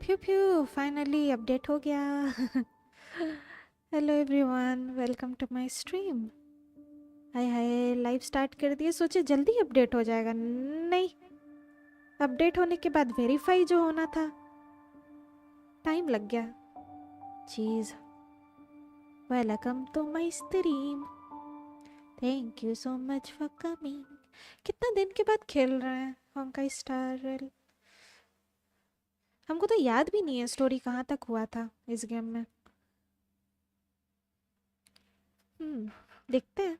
प्यू प्यू finally update हो गया। Hello everyone, welcome to my stream. Hi hi, live start कर दिए, सोचे जल्दी अपडेट हो जाएगा। नहीं, अपडेट होने के बाद वेरीफाई जो होना था, टाइम लग गया। चीज welcome to my stream, thank you so much for coming. कितना दिन के बाद खेल रहे हैं होंकाई स्टार रेल। हमको तो याद भी नहीं है स्टोरी कहाँ तक हुआ था इस गेम में। देखते हैं।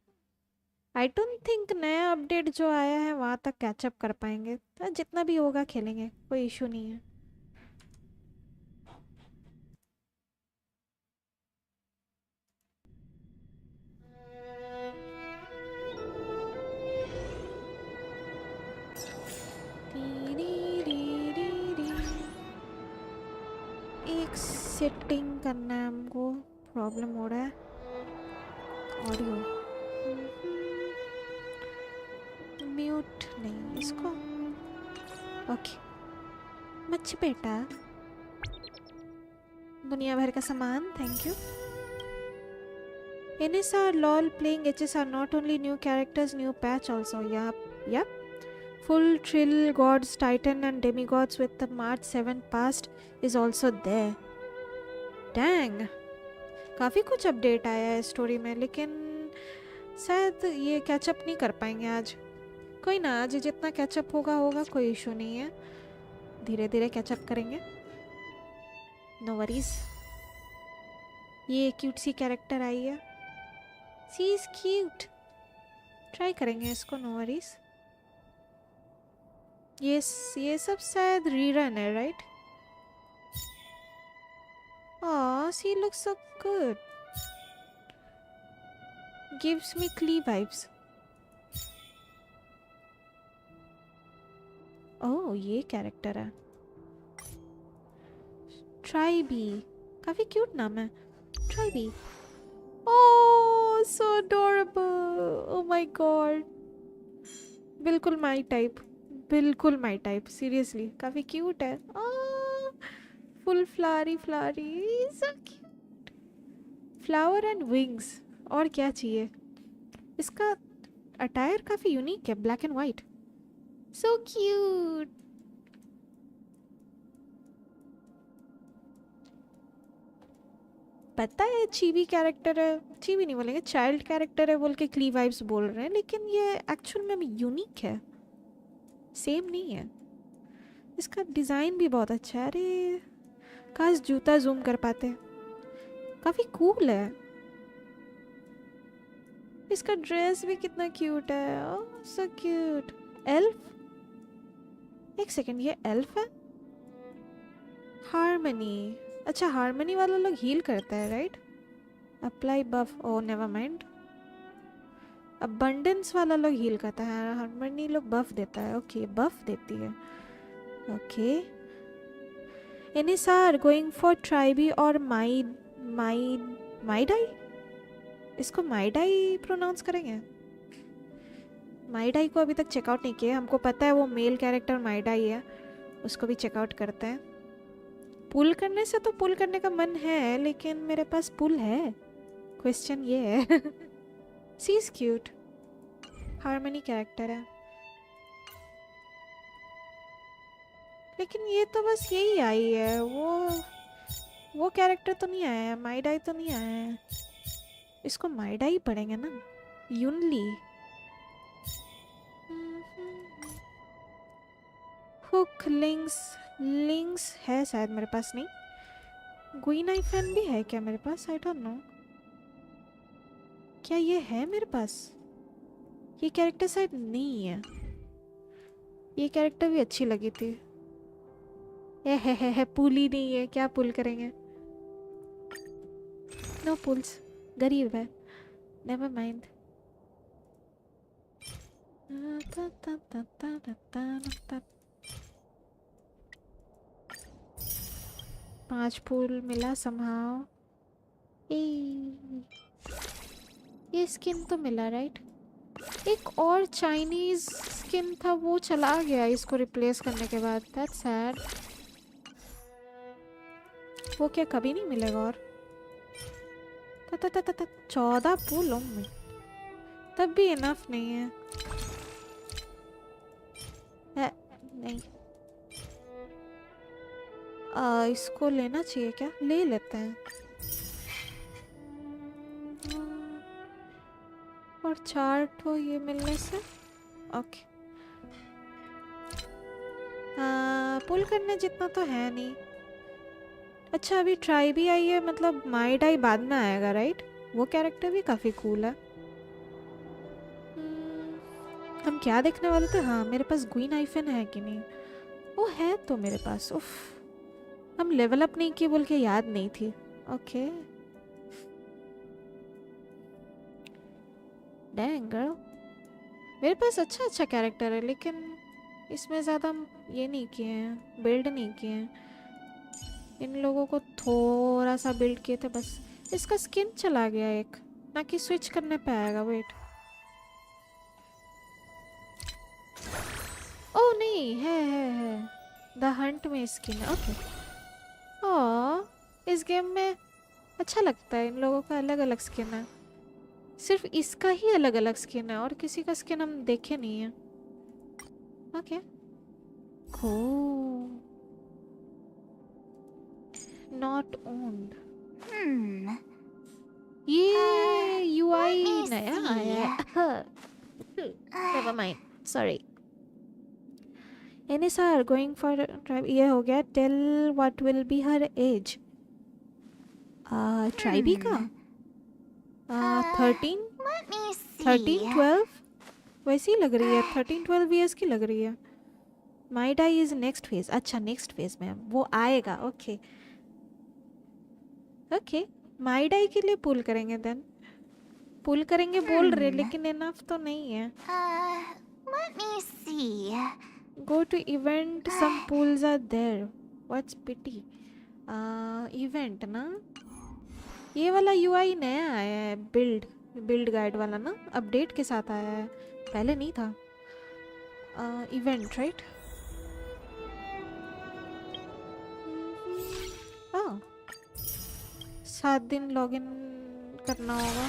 आई डोंट थिंक नया अपडेट जो आया है वहाँ तक कैचअप कर पाएंगे, तो जितना भी होगा खेलेंगे, कोई इशू नहीं है। एक सेटिंग करना है हमको, प्रॉब्लम हो रहा है ऑडियो। म्यूट नहीं इसको। ओके मच्छी बेटा, दुनिया भर का सामान, thank you. NSR lol playing HSR, not only new characters, new patch also. Yep. Full Trill Gods, Titan and Demigods with the March 7 past is also there. Dang! काफ़ी कुछ अपडेट आया है स्टोरी में, लेकिन शायद ये कैचअप नहीं कर पाएंगे आज। कोई ना, आज जितना कैचअप होगा कोई इशू नहीं है, धीरे धीरे कैचअप करेंगे, नो वरीज। ये क्यूट सी कैरेक्टर आई है, सी इज क्यूट, ट्राई करेंगे इसको, नो वरीज। ये सब शायद रीरन है, right? Aw, she looks so good. Gives me Klee vibes. Oh, ये कैरेक्टर है, ट्राइबी, काफी क्यूट नाम है, Tribbie. Oh so adorable, oh my God, बिल्कुल माई टाइप, बिल्कुल माई टाइप, सीरियसली काफी क्यूट है। Full floral so cute, flower and wings, और क्या चाहिए। इसका अटायर काफी यूनिक है, black and white, so cute. पता है चीवी कैरेक्टर है, चीवी नहीं बोलेंगे, चाइल्ड कैरेक्टर है बोल के क्ली वाइब्स बोल रहे हैं, लेकिन ये एक्चुअल में यूनिक है, सेम नहीं है। इसका डिज़ाइन भी बहुत अच्छा है। अरे काश जूता जूम कर पाते, काफ़ी कूल है। इसका ड्रेस भी कितना क्यूट है, ओह सो क्यूट। एल्फ, एक सेकेंड, ये एल्फ है? हार्मनी, अच्छा हार्मनी वाला लोग हील करता है, राइट? अप्लाई बफ, ओ नेवर माइंड। अबंडेंस वाला लोग हील करता है, हार्मनी लोग बफ देता है। ओके बफ देती है, ओके। एनिसार गोइंग फॉर ट्राइबी और माइडाई, इसको माइडाई प्रोनाउंस करेंगे। माइडाई को अभी तक चेकआउट नहीं किया, हमको पता है वो मेल कैरेक्टर माइडाई है, उसको भी चेकआउट करते हैं। पुल करने से तो पुल करने का मन है, लेकिन मेरे पास पुल है, क्वेश्चन ये है। सी इज क्यूट, हार्मनी कैरेक्टर है, लेकिन ये तो बस यही आई है, वो कैरेक्टर तो नहीं आया है, माइडाई तो नहीं आया है। इसको माइडाई पढ़ेंगे ना, यूनली। हुक, लिंक्स है शायद मेरे पास, नहीं। गुइनाई फैन भी है क्या मेरे पास, आई डोंट नो। क्या ये है मेरे पास? ये कैरेक्टर शायद नहीं है, ये कैरेक्टर भी अच्छी लगी थी। है पुल ही नहीं है, क्या पुल करेंगे, नो पुल्स, गरीब है, नेवर माइंड। 5 पुल मिला समहाउ। ये स्किन तो मिला, राइट? एक और चाइनीज स्किन था, वो चला गया इसको रिप्लेस करने के बाद, दैट्स सैड। वो क्या कभी नहीं मिलेगा? और 14 पुल में तब भी इनफ नहीं है। नहीं इसको लेना चाहिए क्या? ले लेते हैं। और 4 ठो ये मिलने से ओके। पुल करने जितना तो है नहीं। अच्छा अभी ट्राई भी आई है, मतलब माई डाई बाद में आएगा राइट? वो कैरेक्टर भी काफ़ी कूल है। हम क्या देखने वाले थे? हाँ मेरे पास ग्रीन आइफन है कि नहीं? वो है तो मेरे पास। उफ, हम लेवल अप नहीं किए बोल के याद नहीं थी। ओके डैंग गर्ल, मेरे पास अच्छा अच्छा कैरेक्टर है लेकिन इसमें ज़्यादा हम ये नहीं किए हैं, बिल्ड नहीं किए हैं। इन लोगों को थोड़ा सा बिल्ड किए थे बस। इसका स्किन चला गया एक, ना कि स्विच करने पे आएगा। वेट, ओ नहीं है द हंट में स्किन है। ओके इस गेम में अच्छा लगता है, इन लोगों का अलग अलग स्किन है। सिर्फ इसका ही अलग अलग स्किन है और किसी का स्किन हम देखे नहीं है। Okay cool. Not owned. ये यूआई नया आया है। Never mind. Sorry. NSR going for drive. ये हो गया। Tell what will be her age. Try भी का 13 13 12 वैसी लग रही है। 13 12 years की लग रही है। माई डाई इज नेक्स्ट फेज। अच्छा नेक्स्ट फेज में वो आएगा। ओके ओके माई डाई के लिए पुल करेंगे देन। पुल करेंगे बोल रहे लेकिन इनफ तो नहीं है। Go to event, some pools are there, what's pity. Event ना, ये वाला यूआई नया आया है। बिल्ड गाइड वाला ना, अपडेट के साथ आया है, पहले नहीं था। Event right. 7 दिन लॉगिन करना होगा।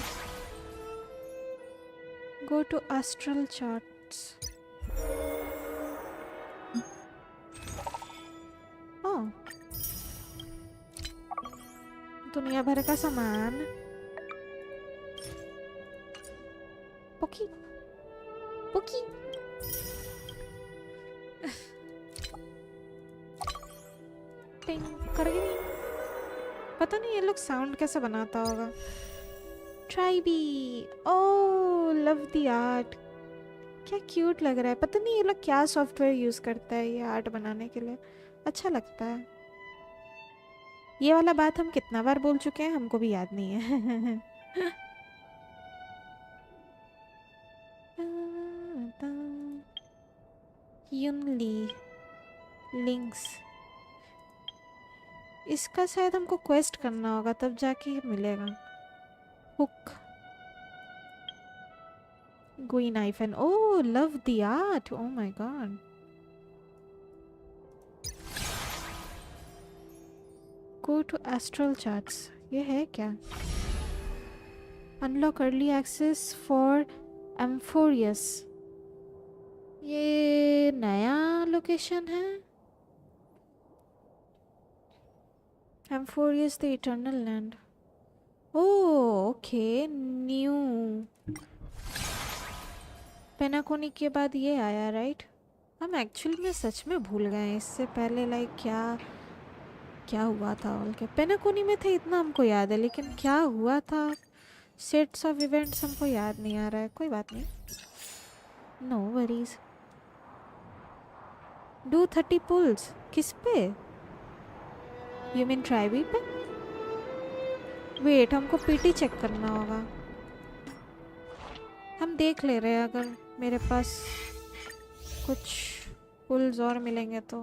Go to astral charts. दुनिया भर का सामान। पोकी पोकी टिंग कर गई। पता नहीं ये लोग साउंड कैसे बनाता होगा। Try be. Oh love the art, क्या क्यूट लग रहा है। पता नहीं ये लोग क्या सॉफ्टवेयर यूज़ करता है ये आर्ट बनाने के लिए, अच्छा लगता है। ये वाला बात हम कितना बार बोल चुके हैं हमको भी याद नहीं है। यूनली लिंक्स, इसका शायद हमको क्वेस्ट करना होगा तब जाके मिलेगा। हुक green iPhone. Oh love the art, oh my God. Go to astral charts, ये है क्या? Unlock early access for Amphoreus, ये नया लोकेशन है। Amphoreus the eternal land. Oh okay new. Penacony के बाद ये आया राइट। हम एक्चुअली में सच में भूल गए इससे पहले लाइक क्या हुआ था। बोल के पेनाकोनी में थे इतना हमको याद है, लेकिन क्या हुआ था सेट्स ऑफ इवेंट्स हमको याद नहीं आ रहा है। कोई बात नहीं, नो वरीज। डू 30 पुल्स किस पे? यू मीन ट्राइबी पे? वेट हमको पीटी चेक करना होगा। हम देख ले रहे हैं अगर मेरे पास कुछ पुल्स और मिलेंगे तो।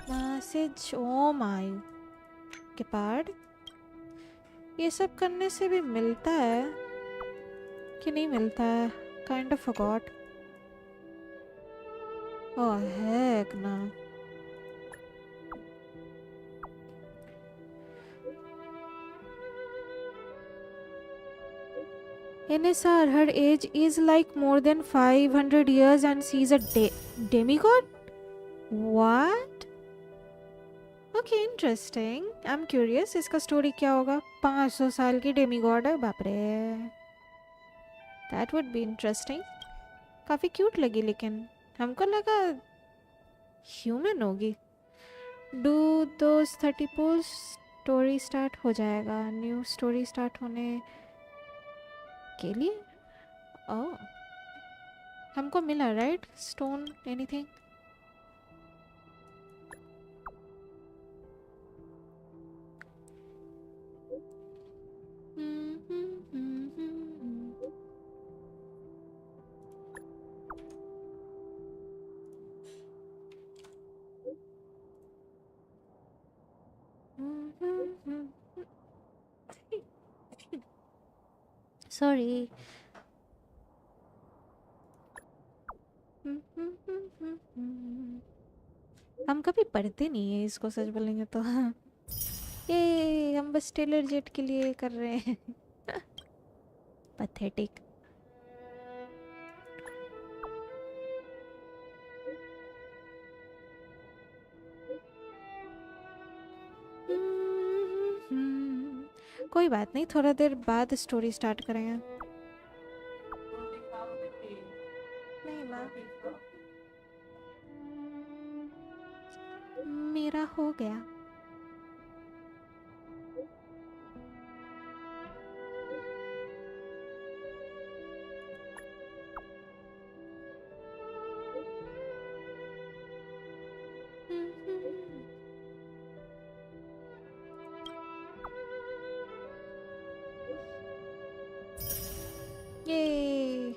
Message, oh my gigabyte. ये सब करने से भी मिलता है कि नहीं मिलता है? Kind of forgot. Oh heck ना। NSR, her age is like more than 500 years and she's a demigod? What? Okay, interesting. I'm curious, इसका स्टोरी क्या होगा? 500 साल की डेमीगॉड है, बाप रे। That would be interesting. काफ़ी क्यूट लगी, लेकिन हमको लगा ह्यूमन होगी। Do those 30 post, story start हो जाएगा। न्यू स्टोरी स्टार्ट होने के लिए ओह हमको मिला राइट स्टोन एनीथिंग? सॉरी। हम कभी पढ़ते नहीं है इसको, सच बोलेंगे तो। ये हम बस टेलर जेट के लिए कर रहे हैं। पथेटिक। कोई बात नहीं, थोड़ा देर बाद स्टोरी स्टार्ट करेंगे। नहीं माँ, मेरा हो गया। ये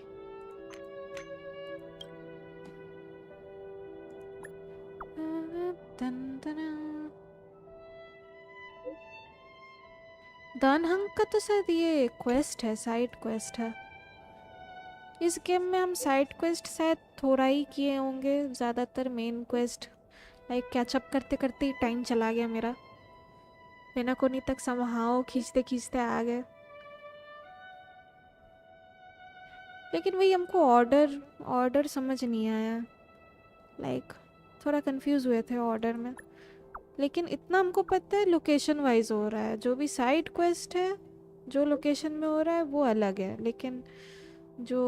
दानहंग का तो शायद ये क्वेस्ट है, साइड क्वेस्ट है। इस गेम में हम साइड क्वेस्ट शायद थोड़ा ही किए होंगे, ज़्यादातर मेन क्वेस्ट लाइक कैचअप करते करते ही टाइम चला गया मेरा। बिना कोनी तक समहाओ खींचते खींचते आ गए। लेकिन वही हमको ऑर्डर समझ नहीं आया, लाइक थोड़ा कंफ्यूज हुए थे ऑर्डर में। लेकिन इतना हमको पता है लोकेशन वाइज हो रहा है, जो भी साइड क्वेस्ट है जो लोकेशन में हो रहा है वो अलग है, लेकिन जो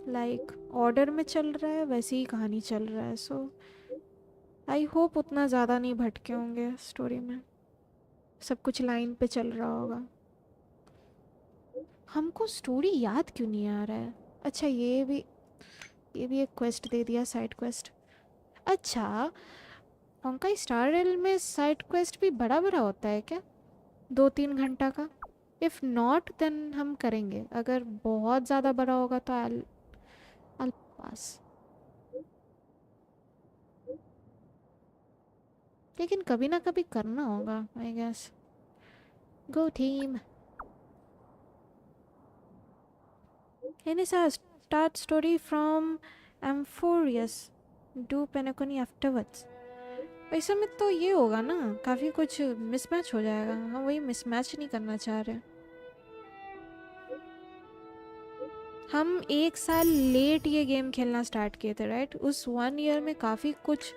लाइक ऑर्डर में चल रहा है वैसी ही कहानी चल रहा है। सो आई होप उतना ज़्यादा नहीं भटके होंगे स्टोरी में, सब कुछ लाइन पे चल रहा होगा। हमको स्टोरी याद क्यों नहीं आ रहा है? अच्छा ये भी एक क्वेस्ट दे दिया, साइड क्वेस्ट। अच्छा होंकाई स्टार रेल में साइड क्वेस्ट भी बड़ा बड़ा होता है क्या, 2-3 घंटा का? इफ़ नॉट देन हम करेंगे, अगर बहुत ज़्यादा बड़ा होगा तो I'll पास। लेकिन कभी ना कभी करना होगा I guess. Go team. Any सा start story from Amphoreus, do Penacony afterwards. वैसे में तो ये होगा ना, काफ़ी कुछ मिसमैच हो जाएगा। हम वही मिसमैच नहीं करना चाह रहे। हम 1 साल लेट ये गेम खेलना स्टार्ट किए थे राइट? उस 1 ईयर में काफ़ी कुछ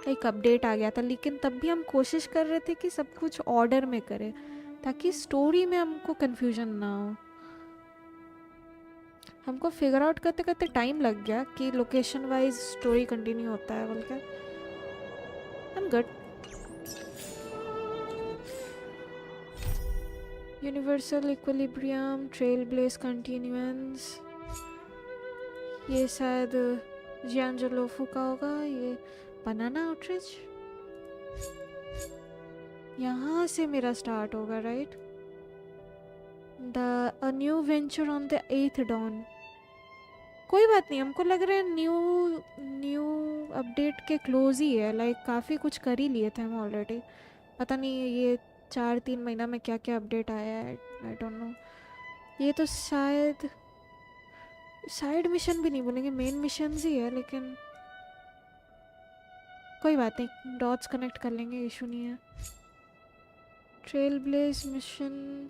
एक अपडेट आ गया था, लेकिन तब भी हम कोशिश कर रहे थे कि सब कुछ ऑर्डर में करें ताकि स्टोरी में हमको कन्फ्यूजन ना हो। हमको फिगर आउट करते करते टाइम लग गया कि लोकेशन वाइज स्टोरी कंटिन्यू होता है बोल के। I am good. Universal equilibrium, trail bless continuance, ये शायद जियांजलोफू का होगा। ये बनाना आउटरीच, यहाँ से मेरा स्टार्ट होगा right? A new venture on the 8th dawn। कोई बात नहीं, हमको लग रहा है न्यू अपडेट के क्लोज ही है, लाइक काफ़ी कुछ कर ही लिए थे हम ऑलरेडी। पता नहीं ये 4-3 महीना में क्या क्या अपडेट आया है, आई डोंट नो। ये तो शायद साइड मिशन भी नहीं बोलेंगे, मेन मिशन ही है, लेकिन कोई बात नहीं, डॉट्स कनेक्ट कर लेंगे, इशू नहीं है। ट्रेल ब्लेज मिशन,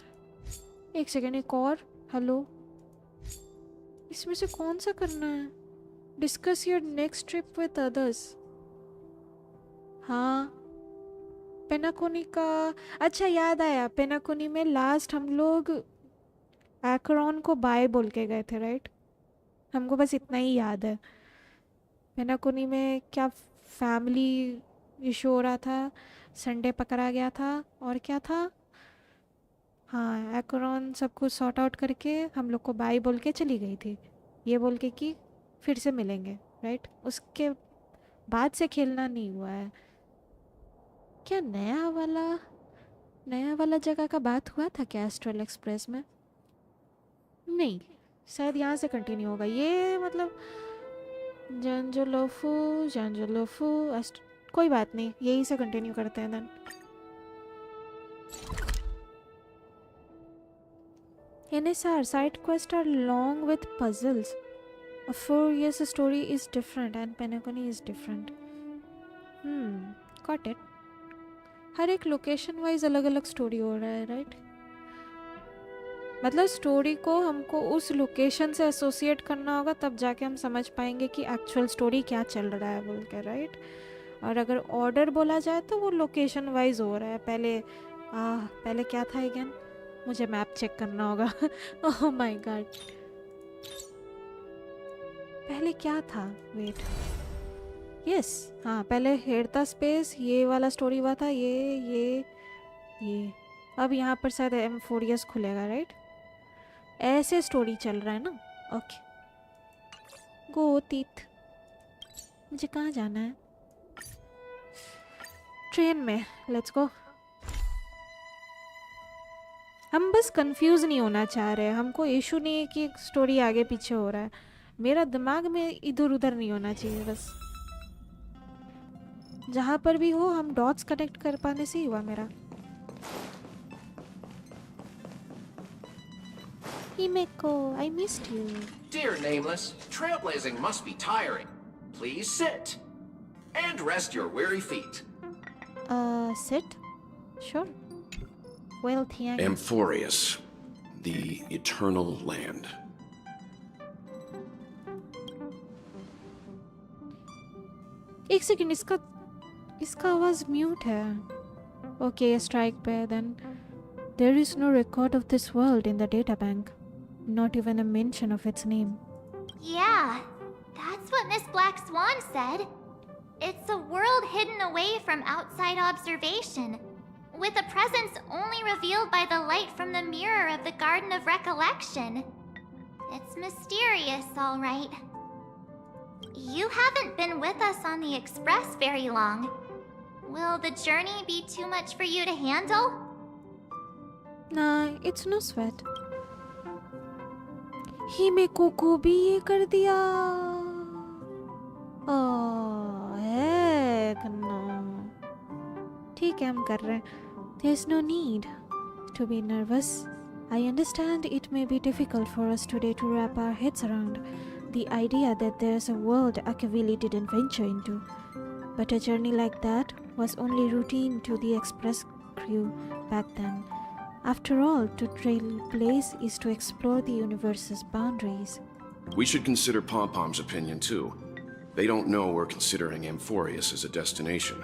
एक सेकेंड, एक और। हेलो, इसमें से कौन सा करना है? Discuss your next trip with others. हाँ, पेनाकोनी का। अच्छा याद आया, पेनाकोनी में लास्ट हम लोग एक्रोन को बाय बोल के गए थे, राइट? हमको बस इतना ही याद है। पेनाकोनी में क्या फैमिली इशू हो रहा था, संडे पकड़ा गया था, और क्या था? हाँ, एक्रोन सब कुछ सॉर्ट आउट करके हम लोग को बाय बोल के चली गई थी, ये बोल के कि फिर से मिलेंगे, राइट? उसके बाद से खेलना नहीं हुआ है। क्या नया वाला जगह का बात हुआ था क्या एस्ट्रल एक्सप्रेस में? नहीं, शायद यहाँ से कंटिन्यू होगा ये, मतलब जंजोलोफू कोई बात नहीं, यही से कंटिन्यू करते हैं then. NSR side quests are long with puzzles. A 4 years story is different and Penacony is different. Got it. हर एक लोकेशन वाइज अलग अलग स्टोरी हो रहा है, राइट? मतलब स्टोरी को हमको उस लोकेशन से एसोसिएट करना होगा, तब जाके हम समझ पाएंगे कि एक्चुअल स्टोरी क्या चल रहा है बोल के, राइट? और अगर ऑर्डर बोला जाए तो वो लोकेशन वाइज हो रहा है। पहले क्या था अगेन? मुझे मैप चेक करना होगा। ओह माय गॉड, पहले क्या था? वेट, यस, हाँ, पहले हेरता स्पेस ये वाला स्टोरी हुआ था, ये अब यहाँ पर शायद एम्फोरियस खुलेगा, राइट? ऐसे स्टोरी चल रहा है ना? ओके, गो तीत। मुझे कहाँ जाना है? ट्रेन में, लेट्स गो। हम बस कंफ्यूज नहीं होना चाह रहे, हमको इशू नहीं है कि स्टोरी आगे पीछे हो रहा है, मेरा दिमाग में इधर उधर नहीं होना चाहिए। बस जहाँ पर भी हो हम डॉट्स कनेक्ट कर पाने से ही हुआ मेरा। Himeko, I missed you. Dear Nameless, trailblazing must be tiring. Please sit and rest your weary feet. Sit? Sure. Well, thank you. Amphorius, the eternal land. एक सेकंड, इसका आवाज म्यूट है। ओके, स्ट्राइक पे then. There is no record of this world in the databank. Not even a mention of its name. Yeah, that's what Miss Black Swan said. It's a world hidden away from outside observation, with a presence only revealed by the light from the mirror of the Garden of Recollection. It's mysterious, all right. You haven't been with us on the Express very long. Will the journey be too much for you to handle? Nah, it's no sweat. हिमेको को भी ये कर दिया। हेक no. ठीक है, हम कर रहे हैं। There's no need to be nervous. I understand it may be difficult for us today to wrap our heads around the idea that there's a world Akavili didn't venture into. But a journey like that was only routine to the Express crew back then. After all, to trailblaze is to explore the universe's boundaries. We should consider Pom-Pom's opinion too. They don't know we're considering Amphorius as a destination.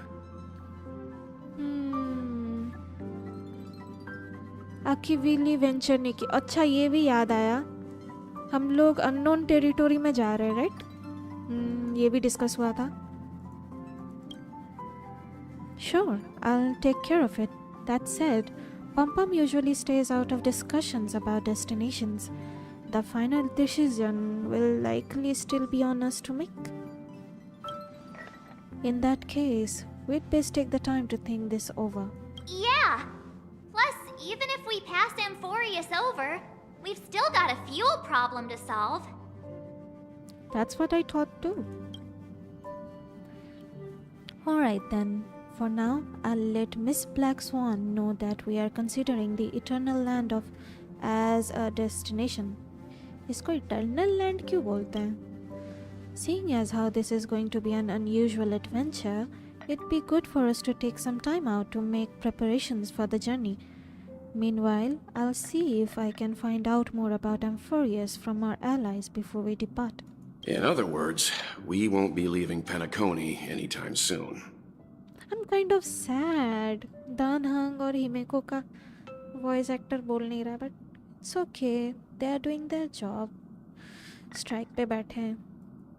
Akivili venture नहीं की। अच्छा, ये भी याद आया, हम लोग unknown territory में जा रहे हैं, राइट? ये भी डिस्कस हुआ था। Sure, I'll take care of it. That said, Pom-Pom usually stays out of discussions about destinations. The final decision will likely still be on us to make. In that case, we'd best take the time to think this over. Yeah! Plus, even if we pass Amphorius over, we've still got a fuel problem to solve. That's what I thought too. Alright then. For now, I'll let Miss Black Swan know that we are considering the Eternal Land of as a destination. इसको Eternal Land क्यों बोलते हैं? Seeing as how this is going to be an unusual adventure, It'd be good for us to take some time out to make preparations for the journey. Meanwhile, I'll see if I can find out more about Amphorius from our allies before we depart. In other words, we won't be leaving Penacony anytime soon. I'm kind of sad. Dan Hang और Himeko का voice actor बोल नहीं रहा, but it's okay. They are doing their job. Strike पे बैठे हैं.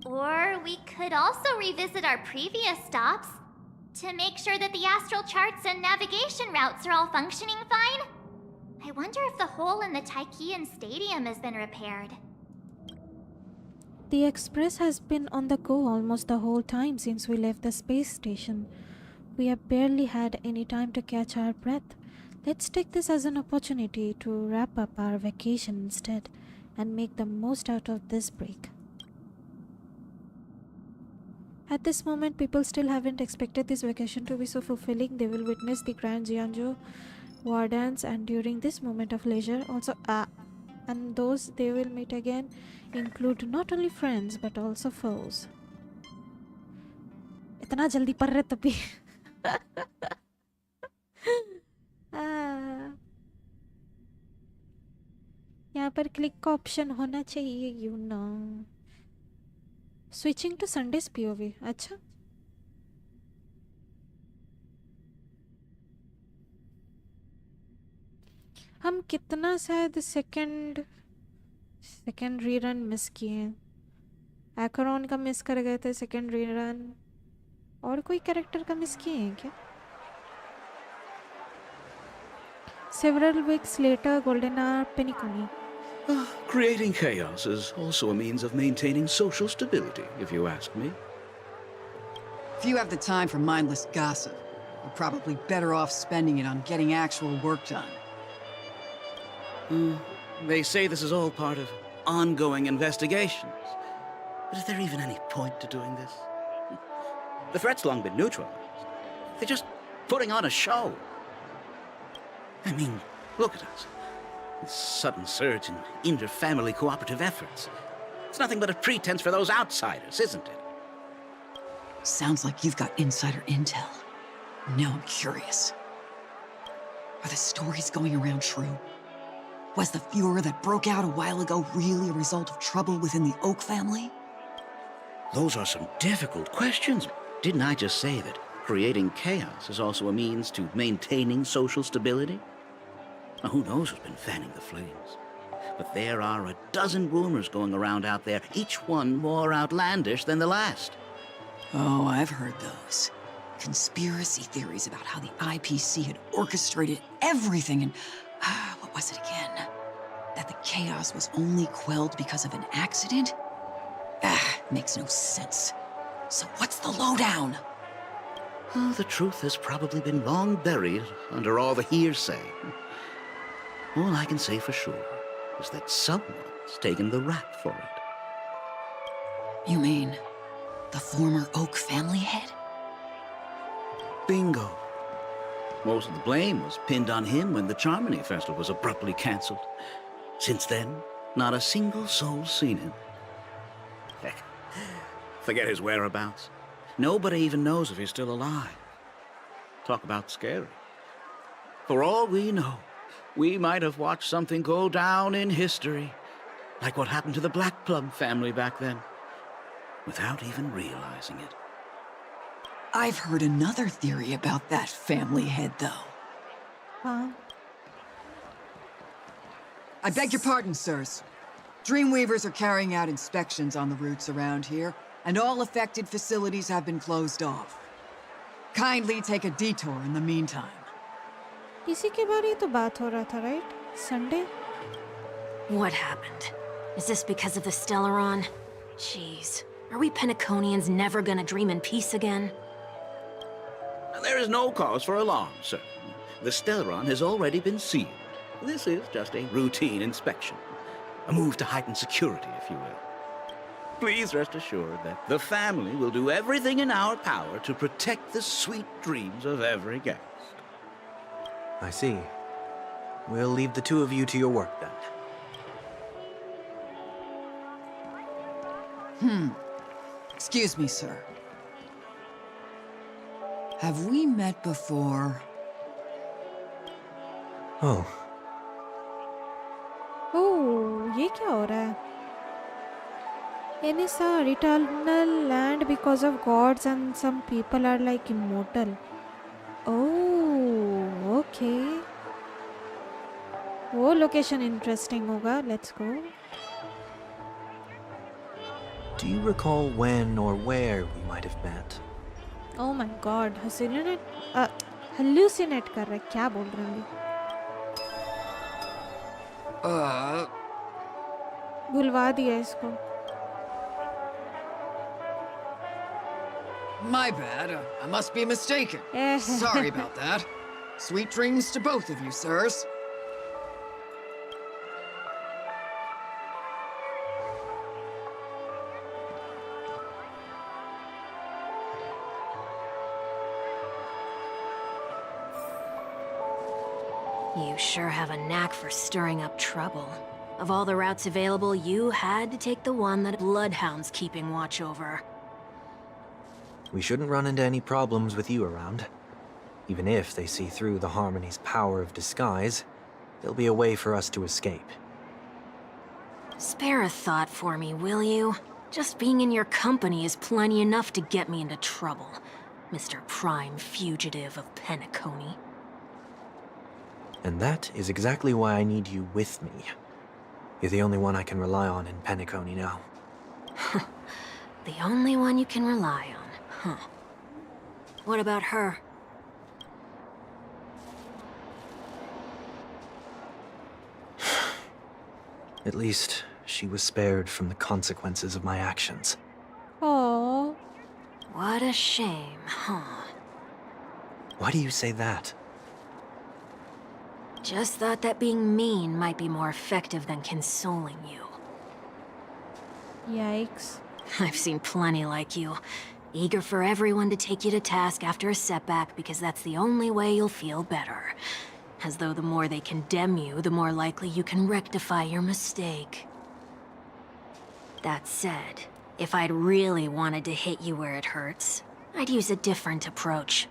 Or we could also revisit our previous stops to make sure that the astral charts and navigation routes are all functioning fine. I wonder if the hole in the Taikian Stadium has been repaired. The Express has been on the go almost the whole time since we left the space station. We have barely had any time to catch our breath. Let's take this as an opportunity to wrap up our vacation instead and make the most out of this break. At this moment, people still haven't expected this vacation to be so fulfilling. They will witness the Grand Jianzhou war dance, and during this moment of leisure, also and those they will meet again include not only friends but also foes. इतना जल्दी पढ़ रहे तभी. यहाँ पर click का option होना चाहिए, you know. Switching to Sunday's POV. अच्छा. हम कितना शायद सेकंड रीरन मिस किए हैं. Acheron का मिस कर गए थे सेकंड रीरन. और कोई कैरेक्टर का मिस किए हैं क्या? Several weeks later, Golden Hour, Penacony. Creating chaos is also a means of maintaining social stability, if you ask me. If you have the time for mindless gossip, you're probably better off spending it on getting actual work done. They say this is all part of ongoing investigations. But is there even any point to doing this? The threat's long been neutralized. They're just putting on a show. I mean, look at us. This sudden surge in inter-family cooperative efforts. It's nothing but a pretense for those outsiders, isn't it? Sounds like you've got insider intel. Now I'm curious. Are the stories going around true? Was the furor that broke out a while ago really a result of trouble within the Oak family? Those are some difficult questions. Didn't I just say that creating chaos is also a means to maintaining social stability? Now, who knows who's been fanning the flames? But there are a dozen rumors going around out there, each one more outlandish than the last. Oh, I've heard those. Conspiracy theories about how the IPC had orchestrated everything and... what was it again? That the chaos was only quelled because of an accident? Makes no sense. So what's the lowdown? Oh, the truth has probably been long buried under all the hearsay. All I can say for sure is that someone's taken the rap for it. You mean the former Oak family head? Bingo. Most of the blame was pinned on him when the Charmony Festival was abruptly cancelled. Since then, not a single soul's seen him. Heck, forget his whereabouts. Nobody even knows if he's still alive. Talk about scary. For all we know, we might have watched something go down in history, like what happened to the Black Plum family back then, without even realizing it. I've heard another theory about that family head, though. Huh? I beg your pardon, sirs. Dreamweavers are carrying out inspections on the routes around here, and all affected facilities have been closed off. Kindly take a detour in the meantime. इसी के बारे में तो बात हो रहा था, right? Sunday? What happened? Is this because of the Stellaron? Jeez, are we Penaconians never gonna dream in peace again? There is no cause for alarm, sir. The Stellaron has already been sealed. This is just a routine inspection. A move to heighten security, if you will. Please rest assured that the family will do everything in our power to protect the sweet dreams of every guest. I see. We'll leave the two of you to your work, then. Excuse me, sir. Have we met before? Oh, Oh, ये क्या हो रहा है? Enisa, eternal land because of gods and some people are like immortal. Oh, okay. वो location interesting होगा. Let's go. do you recall when or where we might have met? Oh my god, hallucinate कर रहा है. क्या बोल रहे हैं? भुलवा दिया इसको. My bad. I must be mistaken. Sorry about that. Sweet dreams to both of you, sirs. You sure have a knack for stirring up trouble. Of all the routes available, you had to take the one that Bloodhound's keeping watch over. We shouldn't run into any problems with you around. Even if they see through the Harmony's power of disguise, there'll be a way for us to escape. Spare a thought for me, will you? Just being in your company is plenty enough to get me into trouble, Mr. Prime Fugitive of Penacony. And that is exactly why I need you with me. You're the only one I can rely on in Penacony now. The only one you can rely on, huh? What about her? At least, she was spared from the consequences of my actions. Oh, What a shame, huh? Why do you say that? Just thought that being mean might be more effective than consoling you. yikes. I've seen plenty like you. Eager for everyone to take you to task after a setback because that's the only way you'll feel better. As though the more they condemn you, the more likely you can rectify your mistake. That said, if I'd really wanted to hit you where it hurts, I'd use a different approach.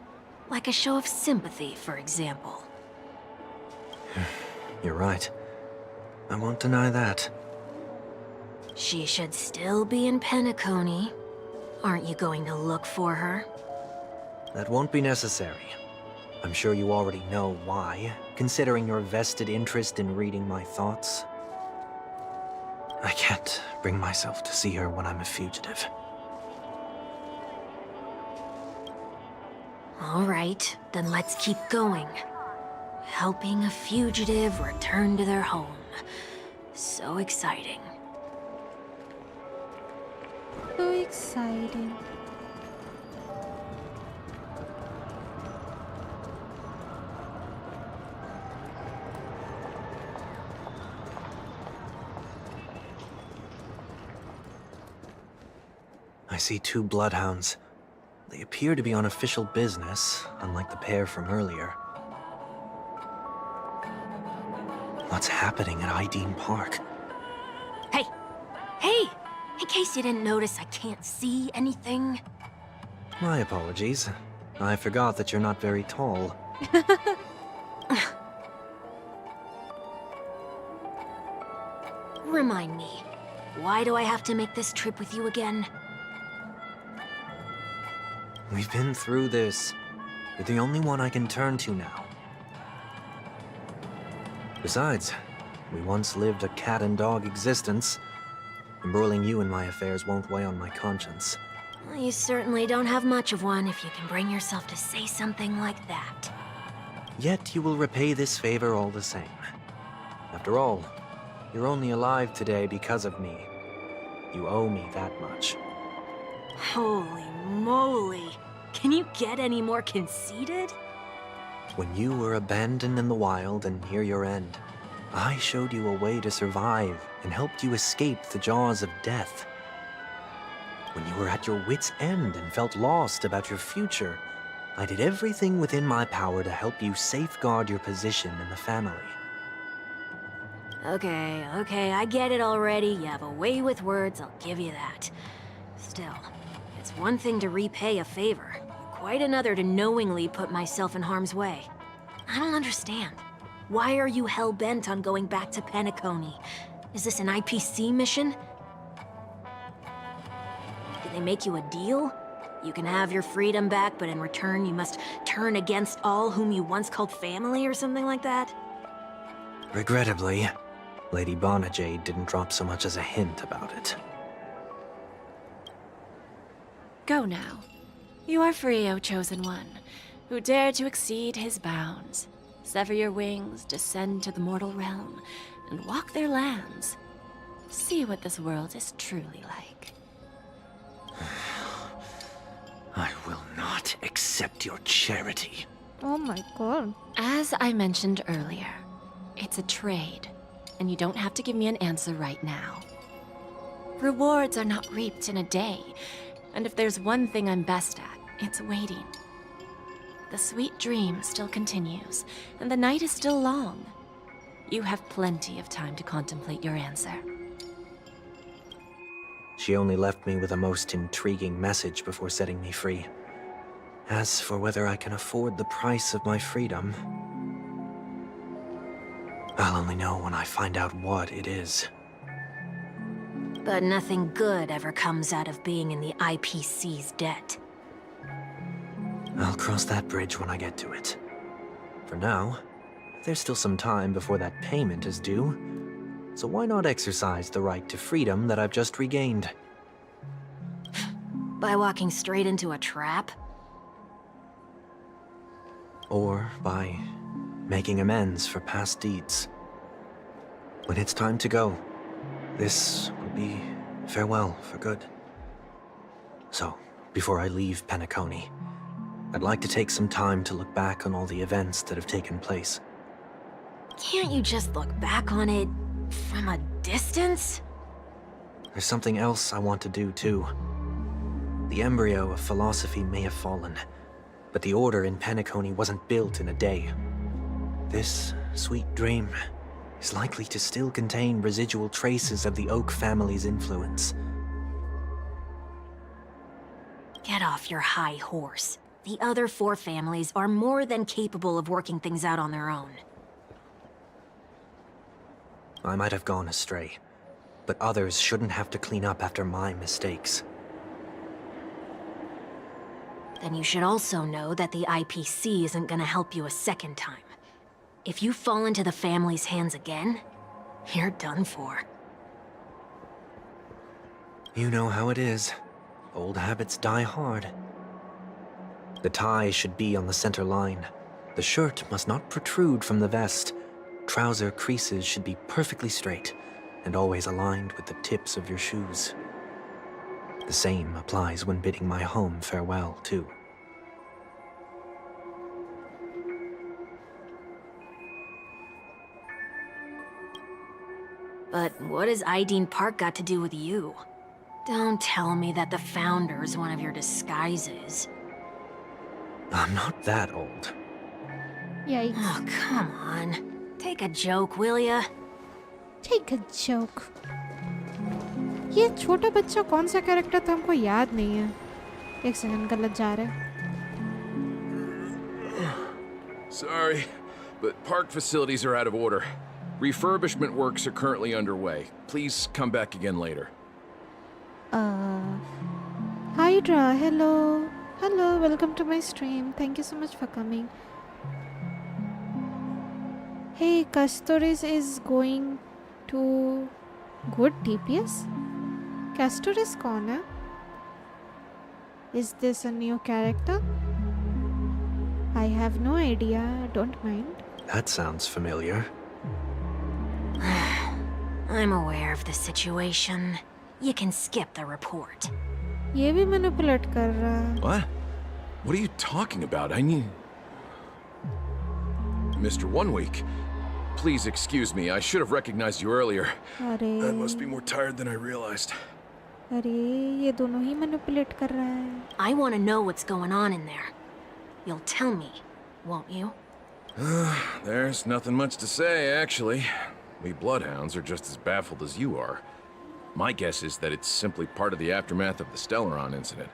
Like a show of sympathy, for example. You're right. I won't deny that. She should still be in Penacony. Aren't you going to look for her? That won't be necessary. I'm sure you already know why, considering your vested interest in reading my thoughts. I can't bring myself to see her when I'm a fugitive. All right, then let's keep going. Helping a fugitive return to their home. So exciting. So exciting. I see two bloodhounds. They appear to be on official business, unlike the pair from earlier. What's happening at Ideen Park? Hey! Hey! In case you didn't notice, I can't see anything. My apologies. I forgot that you're not very tall. Remind me, why do I have to make this trip with you again? We've been through this. You're the only one I can turn to now. Besides, we once lived a cat-and-dog existence. Embroiling you in my affairs won't weigh on my conscience. Well, you certainly don't have much of one if you can bring yourself to say something like that. Yet you will repay this favor all the same. After all, you're only alive today because of me. You owe me that much. Holy moly! Can you get any more conceited? When you were abandoned in the wild and near your end, I showed you a way to survive and helped you escape the jaws of death. When you were at your wit's end and felt lost about your future, I did everything within my power to help you safeguard your position in the family. Okay, I get it already. You have a way with words, I'll give you that. Still, it's one thing to repay a favor, quite another to knowingly put myself in harm's way. I don't understand. Why are you hell-bent on going back to Penacony? Is this an IPC mission? Did they make you a deal? You can have your freedom back, but in return you must turn against all whom you once called family or something like that? Regrettably, Lady Bonajade didn't drop so much as a hint about it. Go now. You are free, O Chosen One, who dare to exceed his bounds. Sever your wings, descend to the mortal realm, and walk their lands. See what this world is truly like. I will not accept your charity. Oh my god. As I mentioned earlier, it's a trade, and you don't have to give me an answer right now. Rewards are not reaped in a day, and if there's one thing I'm best at, it's waiting. The sweet dream still continues, and the night is still long. You have plenty of time to contemplate your answer. She only left me with a most intriguing message before setting me free. As for whether I can afford the price of my freedom, I'll only know when I find out what it is. But nothing good ever comes out of being in the IPC's debt. I'll cross that bridge when I get to it. For now, there's still some time before that payment is due, so why not exercise the right to freedom that I've just regained? By walking straight into a trap? Or by making amends for past deeds. When it's time to go, this will be farewell for good. So, before I leave Penacony, I'd like to take some time to look back on all the events that have taken place. Can't you just look back on it from a distance? There's something else I want to do, too. The embryo of philosophy may have fallen, but the order in Penacony wasn't built in a day. This sweet dream is likely to still contain residual traces of the Oak family's influence. Get off your high horse. The other 4 families are more than capable of working things out on their own. I might have gone astray, but others shouldn't have to clean up after my mistakes. Then you should also know that the IPC isn't gonna help you a second time. If you fall into the family's hands again, you're done for. You know how it is. Old habits die hard. The tie should be on the center line. The shirt must not protrude from the vest. Trouser creases should be perfectly straight, and always aligned with the tips of your shoes. The same applies when bidding my home farewell, too. But what has Ideen Park got to do with you? Don't tell me that the Founder's one of your disguises. I'm not that old. Yikes. Oh, come on. Take a joke, will ya? Take a joke. ये छोटा बच्चा कौन सा character था हमको याद नहीं है. एक सेकंड गलत जा रहा है. Sorry, but park facilities are out of order. Refurbishment works are currently underway. Please come back again later. Hydra, hello. Hello, welcome to my stream. Thank you so much for coming. Hey, Castoris is going to good DPS? Castoris कौन है? Is this a new character? I have no idea. Don't mind. That sounds familiar. I'm aware of the situation. You can skip the report. ये भी manipulate कर रहा. What? What are you talking about? I need... Mr. One Week, please excuse me. I should have recognized you earlier. अरे. I must be more tired than I realized. अरे ये दोनों ही manipulate कर रहा है. I want to know what's going on in there. You'll tell me, won't you? There's nothing much to say, actually. We Bloodhounds are just as baffled as you are. My guess is that it's simply part of the aftermath of the Stellaron incident.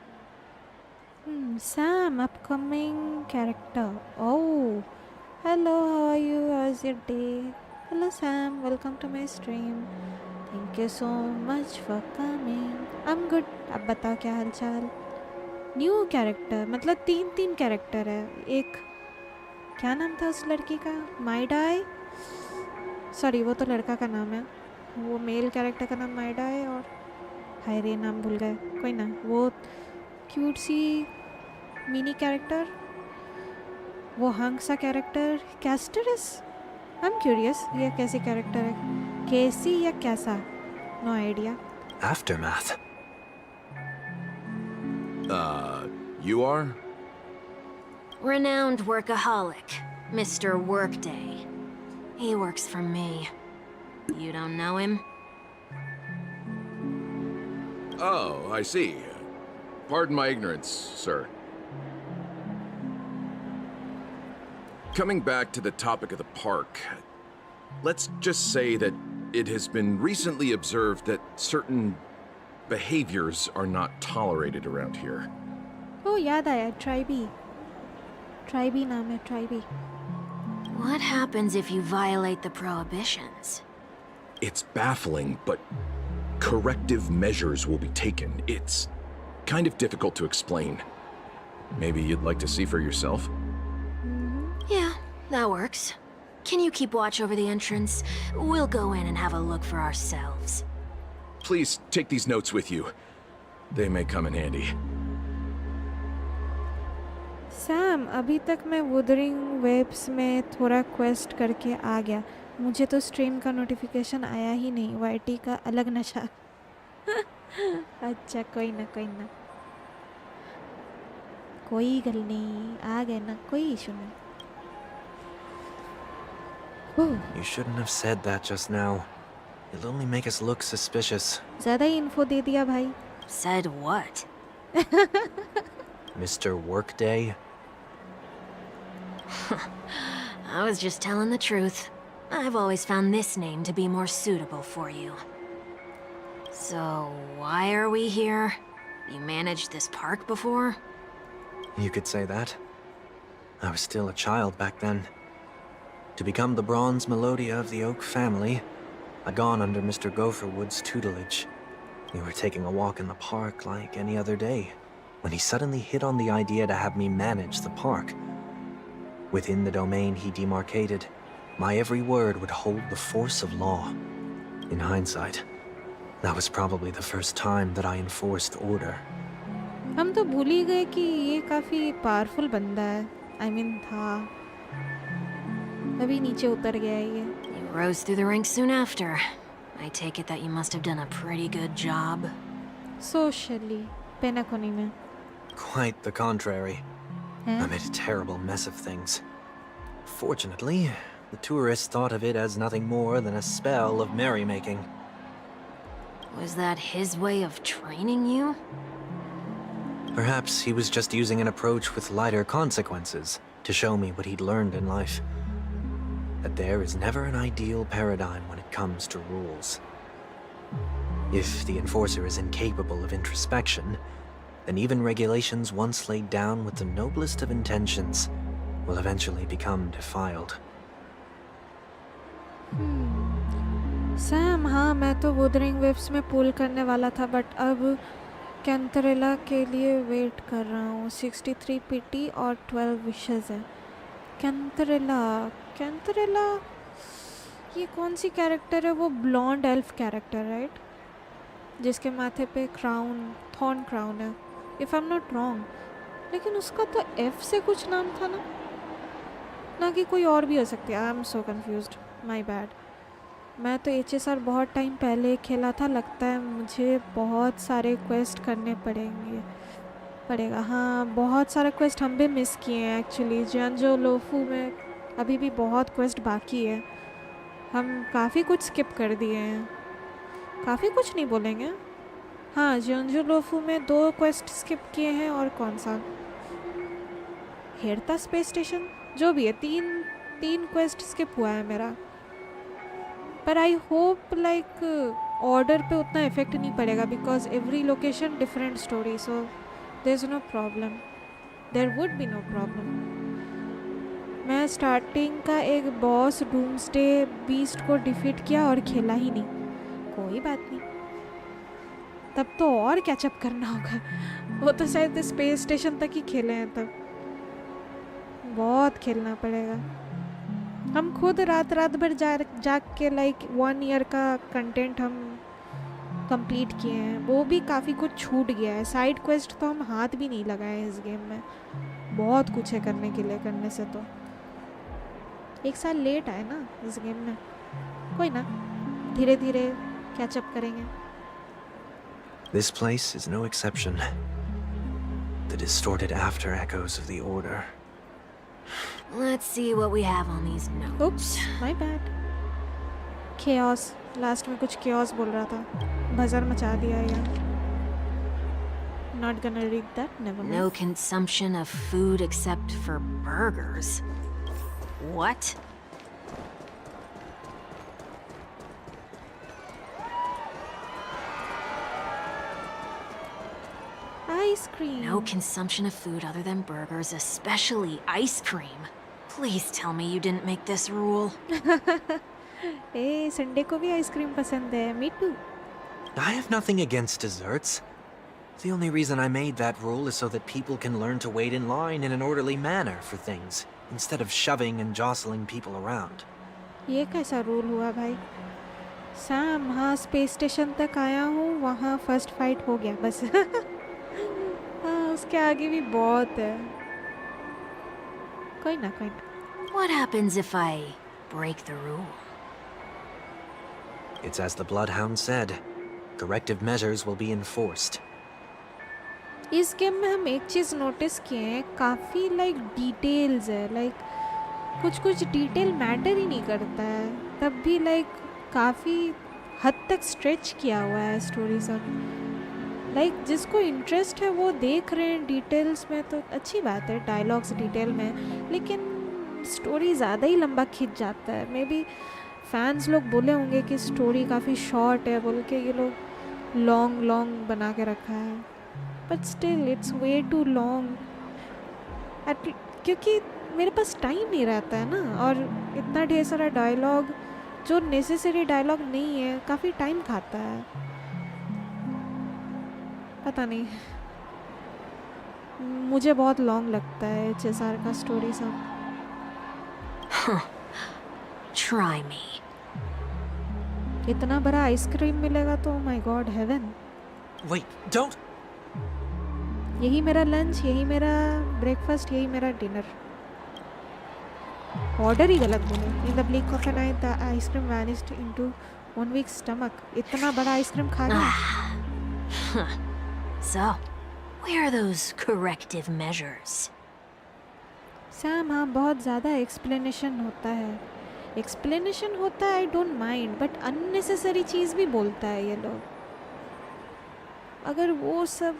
Sam, upcoming character. Oh, hello, how are you? How's your day? Hello Sam, welcome to my stream. Thank you so much for coming. I'm good. अब बताओ क्या हालचाल? New character मतलब तीन character है. एक क्या नाम था उस लड़की का? माइडाई. सॉरी वो तो लड़का का नाम है. वो मेल कैरेक्टर का नाम माइडाई और हाय रे नाम भूल गए. कोई ना. वो क्यूट सी मिनी कैरेक्टर. वो हंग सा character Castorice. I am curious ये कैसी कैरेक्टर है. कैसी या कैसा? No idea. Aftermath. You are? Renowned workaholic, Mr. Workday. He works for me. You don't know him? Oh, I see. Pardon my ignorance, sir. Coming back to the topic of the park, let's just say that it has been recently observed that certain behaviors are not tolerated around here. Oh याद आया. ट्राइबी नाम है. ट्राइबी. What happens if you violate the prohibitions? It's baffling, but corrective measures will be taken. It's kind of difficult to explain. Maybe you'd like to see for yourself? Yeah, that works. Can you keep watch over the entrance? We'll go in and have a look for ourselves. Please take these notes with you. They may come in handy. Sam अभी तक मैं Wuthering webs में थोड़ा quest करके आ गया. मुझे तो stream का नोटिफिकेशन आया ही नहीं. वाईटी का अलग नशा. अच्छा कोई ना कोई गल नहीं. आ गए ना. कोई इशू नहीं. You shouldn't have said that just now. It'll only make us look suspicious. ज़्यादा ही इन्फो दे दिया भाई. Said what? Mr. Workday? I was just telling the truth. I've always found this name to be more suitable for you. So, why are we here? You managed this park before? You could say that. I was still a child back then. To become the bronze Melodia of the Oak family, I'd gone under Mr. Gopherwood's tutelage. We were taking a walk in the park like any other day, when he suddenly hit on the idea to have me manage the park. Within the domain he demarcated, my every word would hold the force of law. In hindsight, that was probably the first time that I enforced order. हम तो भूल ही गए कि ये काफ़ी powerful बंदा है. I mean था. अभी नीचे उतर गया है ये. You rose through the ranks soon after. I take it that you must have done a pretty good job. Socially, पेनाकोनी में. Quite the contrary. हैं? I made a terrible mess of things. Fortunately, the tourists thought of it as nothing more than a spell of merrymaking. Was that his way of training you? Perhaps he was just using an approach with lighter consequences to show me what he'd learned in life. That there is never an ideal paradigm when it comes to rules. If the enforcer is incapable of introspection, then even regulations once laid down with the noblest of intentions will eventually become defiled. Sam हाँ मैं तो Wuthering waves में पुल करने वाला था but अब कैंथरेला के लिए वेट कर रहा हूँ. 63 पीटी और 12 विशेस है. कैंथरेला ये कौन सी कैरेक्टर है? वो ब्लॉन्ड एल्फ कैरेक्टर राइट, जिसके माथे पे क्राउन थॉर्न क्राउन है if I am not wrong. लेकिन उसका तो एफ से कुछ नाम था ना कि कोई और भी हो सकती है. I am so confused. My bad. मैं तो HSR बहुत टाइम पहले खेला था. लगता है मुझे बहुत सारे क्वेस्ट करने पड़ेगा. हाँ बहुत सारे क्वेस्ट हम भी मिस किए हैं एक्चुअली. जियांजो लोफू में अभी भी बहुत क्वेस्ट बाकी है. हम काफ़ी कुछ स्किप कर दिए हैं. काफ़ी कुछ नहीं बोलेंगे. हाँ जियांजो लोफू में 2 क्वेस्ट स्किप किए हैं. और कौन सा हेरता स्पेस स्टेशन जो भी है 3 क्वेस्ट स्किप हुआ है मेरा. पर आई होप लाइक ऑर्डर पे उतना इफेक्ट नहीं पड़ेगा because every location different story. So there is no problem. There would be no problem. मैं स्टार्टिंग का एक बॉस डूम्सडे बीस्ट को डिफीट किया और खेला ही नहीं। कोई बात नहीं, तब तो और कैचअप करना होगा। वो तो शायद स्पेस स्टेशन तक ही खेले हैं, तब बहुत खेलना पड़ेगा। हम खुद रात रात भर जाग के लाइक 1 ईयर का कंटेंट हम कंप्लीट किए हैं, वो भी काफ़ी कुछ छूट गया है। साइड क्वेस्ट तो हम हाथ भी नहीं लगाए हैं इस गेम में, बहुत कुछ है करने के लिए। करने से तो 1 साल लेट आए ना इस गेम में, कोई ना, धीरे धीरे कैचअप करेंगे। This place is no exception. The distorted after echoes of the Order. Let's see what we have on these notes. Oops, my bad. Chaos. Last में कुछ chaos बोल रहा था, बजर मचा दिया यार। Not gonna read that. Never mind. No consumption of food except for burgers. What? Ice cream. No consumption of food other than burgers, especially ice cream. Please tell me you didn't make this rule. A Sunday को भी ice cream पसंद है। Me too. I have nothing against desserts. The only reason I made that rule is so that people can learn to wait in line in an orderly manner for things, instead of shoving and jostling people around. ये कैसा rule हुआ भाई? Sam, हाँ space station तक आया हूँ, वहाँ first fight हो गया बस। हाँ उसके आगे भी बहुत है। कोई ना कोई ना। What happens if I break the rule? It's as the Bloodhound said. Corrective measures will be enforced. इस गेम में हम एक चीज़ नोटिस किए हैं, काफ़ी लाइक डिटेल्स है। लाइक कुछ कुछ डिटेल मैटर ही नहीं करता है, तब भी लाइक काफ़ी हद तक स्ट्रेच किया हुआ है स्टोरी सब। लाइक जिसको इंटरेस्ट है वो देख रहे हैं डिटेल्स में, तो अच्छी बात है, डायलॉग्स डिटेल में, लेकिन स्टोरी ज़्यादा ही लंबा खिंच जाता है। मे बी फैंस लोग बोले होंगे कि स्टोरी काफ़ी शॉर्ट है बोल के ये लोग लॉन्ग लॉन्ग बना के रखा है, but still it's way too long. क्योंकि मेरे पास टाइम नहीं रहता है ना, और इतना ढेर सारा डायलॉग जो नेसेसरी डायलॉग नहीं है काफ़ी टाइम खाता है। पता नहीं, मुझे बहुत लॉन्ग लगता है HSR का स्टोरी सब। Try me. इतना बड़ा आइसक्रीम मिलेगा तो my God, haven. Wait, don't! यही मेरा लंच, यही मेरा ब्रेकफास्ट, यही मेरा डिनर। ऑर्डर ही गलत बोले। In the blink of an eye the ice cream vanished into 1 weak stomach. इतना बड़ा आइसक्रीम खा गया। So, where are those corrective measures? Sam, हाँ बहुत ज़्यादा एक्सप्लेनेशन होता है। एक्सप्लेनेशन होता है, I don't mind, but unnecessary चीज़ भी बोलता है ये लोग। अगर वो सब,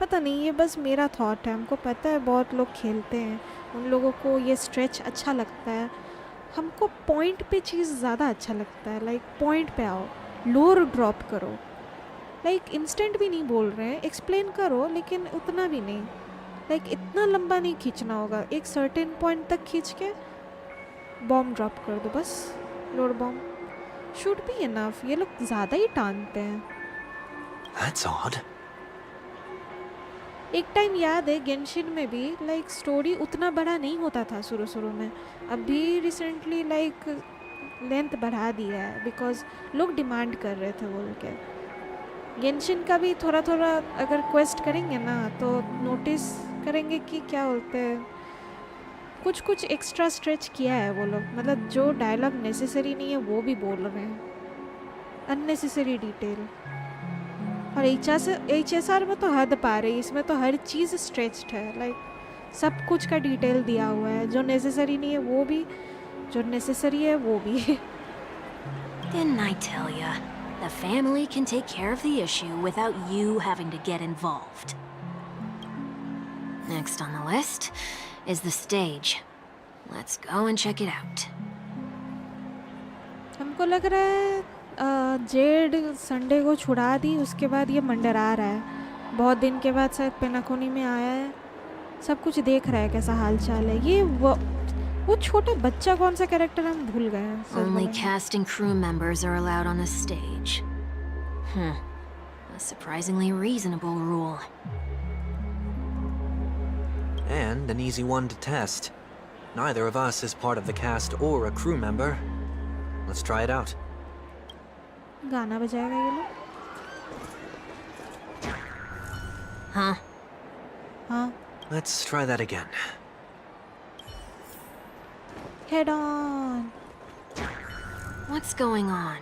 पता नहीं, ये बस मेरा थॉट है। हमको पता है बहुत लोग खेलते हैं, उन लोगों को ये स्ट्रेच अच्छा लगता है। हमको पॉइंट पे चीज़ ज़्यादा अच्छा लगता है। लाइक पॉइंट पे आओ, लोर ड्रॉप करो। लाइक इंस्टेंट भी नहीं बोल रहे हैं, एक्सप्लेन करो, लेकिन उतना भी नहीं। लाइक इतना लंबा नहीं खींचना होगा, एक सर्टेन पॉइंट तक खींच के बॉम्ब ड्रॉप कर दो बस। Load bomb should be enough. ये लोग ज़्यादा ही टानते हैं। That's odd. एक टाइम याद है गेंशिन में भी लाइक स्टोरी उतना बड़ा नहीं होता था शुरू शुरू में। अभी रिसेंटली लाइक लेंथ बढ़ा दिया है बिकॉज लोग डिमांड कर रहे थे बोल के। गेंशिन का भी थोड़ा थोड़ा अगर क्वेस्ट करेंगे ना तो नोटिस करेंगे कि क्या बोलते हैं, कुछ कुछ एक्स्ट्रा स्ट्रेच किया है वो लोग। मतलब जो डायलॉग नेसेसरी नहीं है वो भी बोल रहे हैं, अननेसेसरी डिटेल। और HSR में तो हद पा रही, इसमें तो हर चीज़ स्ट्रेच्ड है। लाइक सब कुछ का डिटेल दिया हुआ है, जो नेसेसरी नहीं है वो भी, जो नेसेसरी है वो भी। Didn't I tell ya? The family can take care of the issue without you having to get involved. Next on the list is the stage. Let's go and check it out. हमको लग रहा है Z Sunday को छुड़ा दी, उसके बाद ये मंडरा रहा है। बहुत दिन के बाद शायद पेनाकोनी में आया है, सब कुछ देख रहा है कैसा हाल चाल है। ये वो छोटा बच्चा कौन सा कैरेक्टर हम भूल गए हैं सच Only बोलेंगे। cast and crew members are allowed on the stage. A surprisingly reasonable rule. And an easy one to test. Neither of us is part of the cast or a crew member. Let's try it out. गाना बजाएगा ये लोग। Huh? हाँ Let's try that again. head on। What's going on?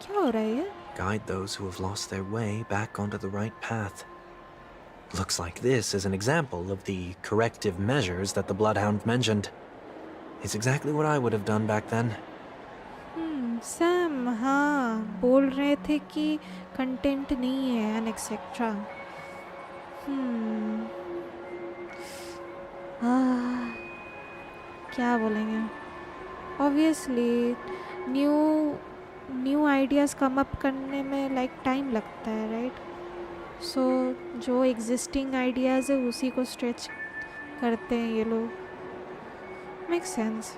क्या हो रहा है ये? Guide those who have lost their way back onto the right path. Looks like this is an example of the corrective measures that the Bloodhound mentioned. It's exactly what I would have done back then. Sam हाँ बोल रहे थे कि content नहीं है and etcetera. क्या बोलेंगे? Obviously new ideas come up करने में लाइक टाइम लगता है, राइट? सो जो एग्जिस्टिंग आइडियाज़ है उसी को स्ट्रेच करते हैं ये लोग। Make sense.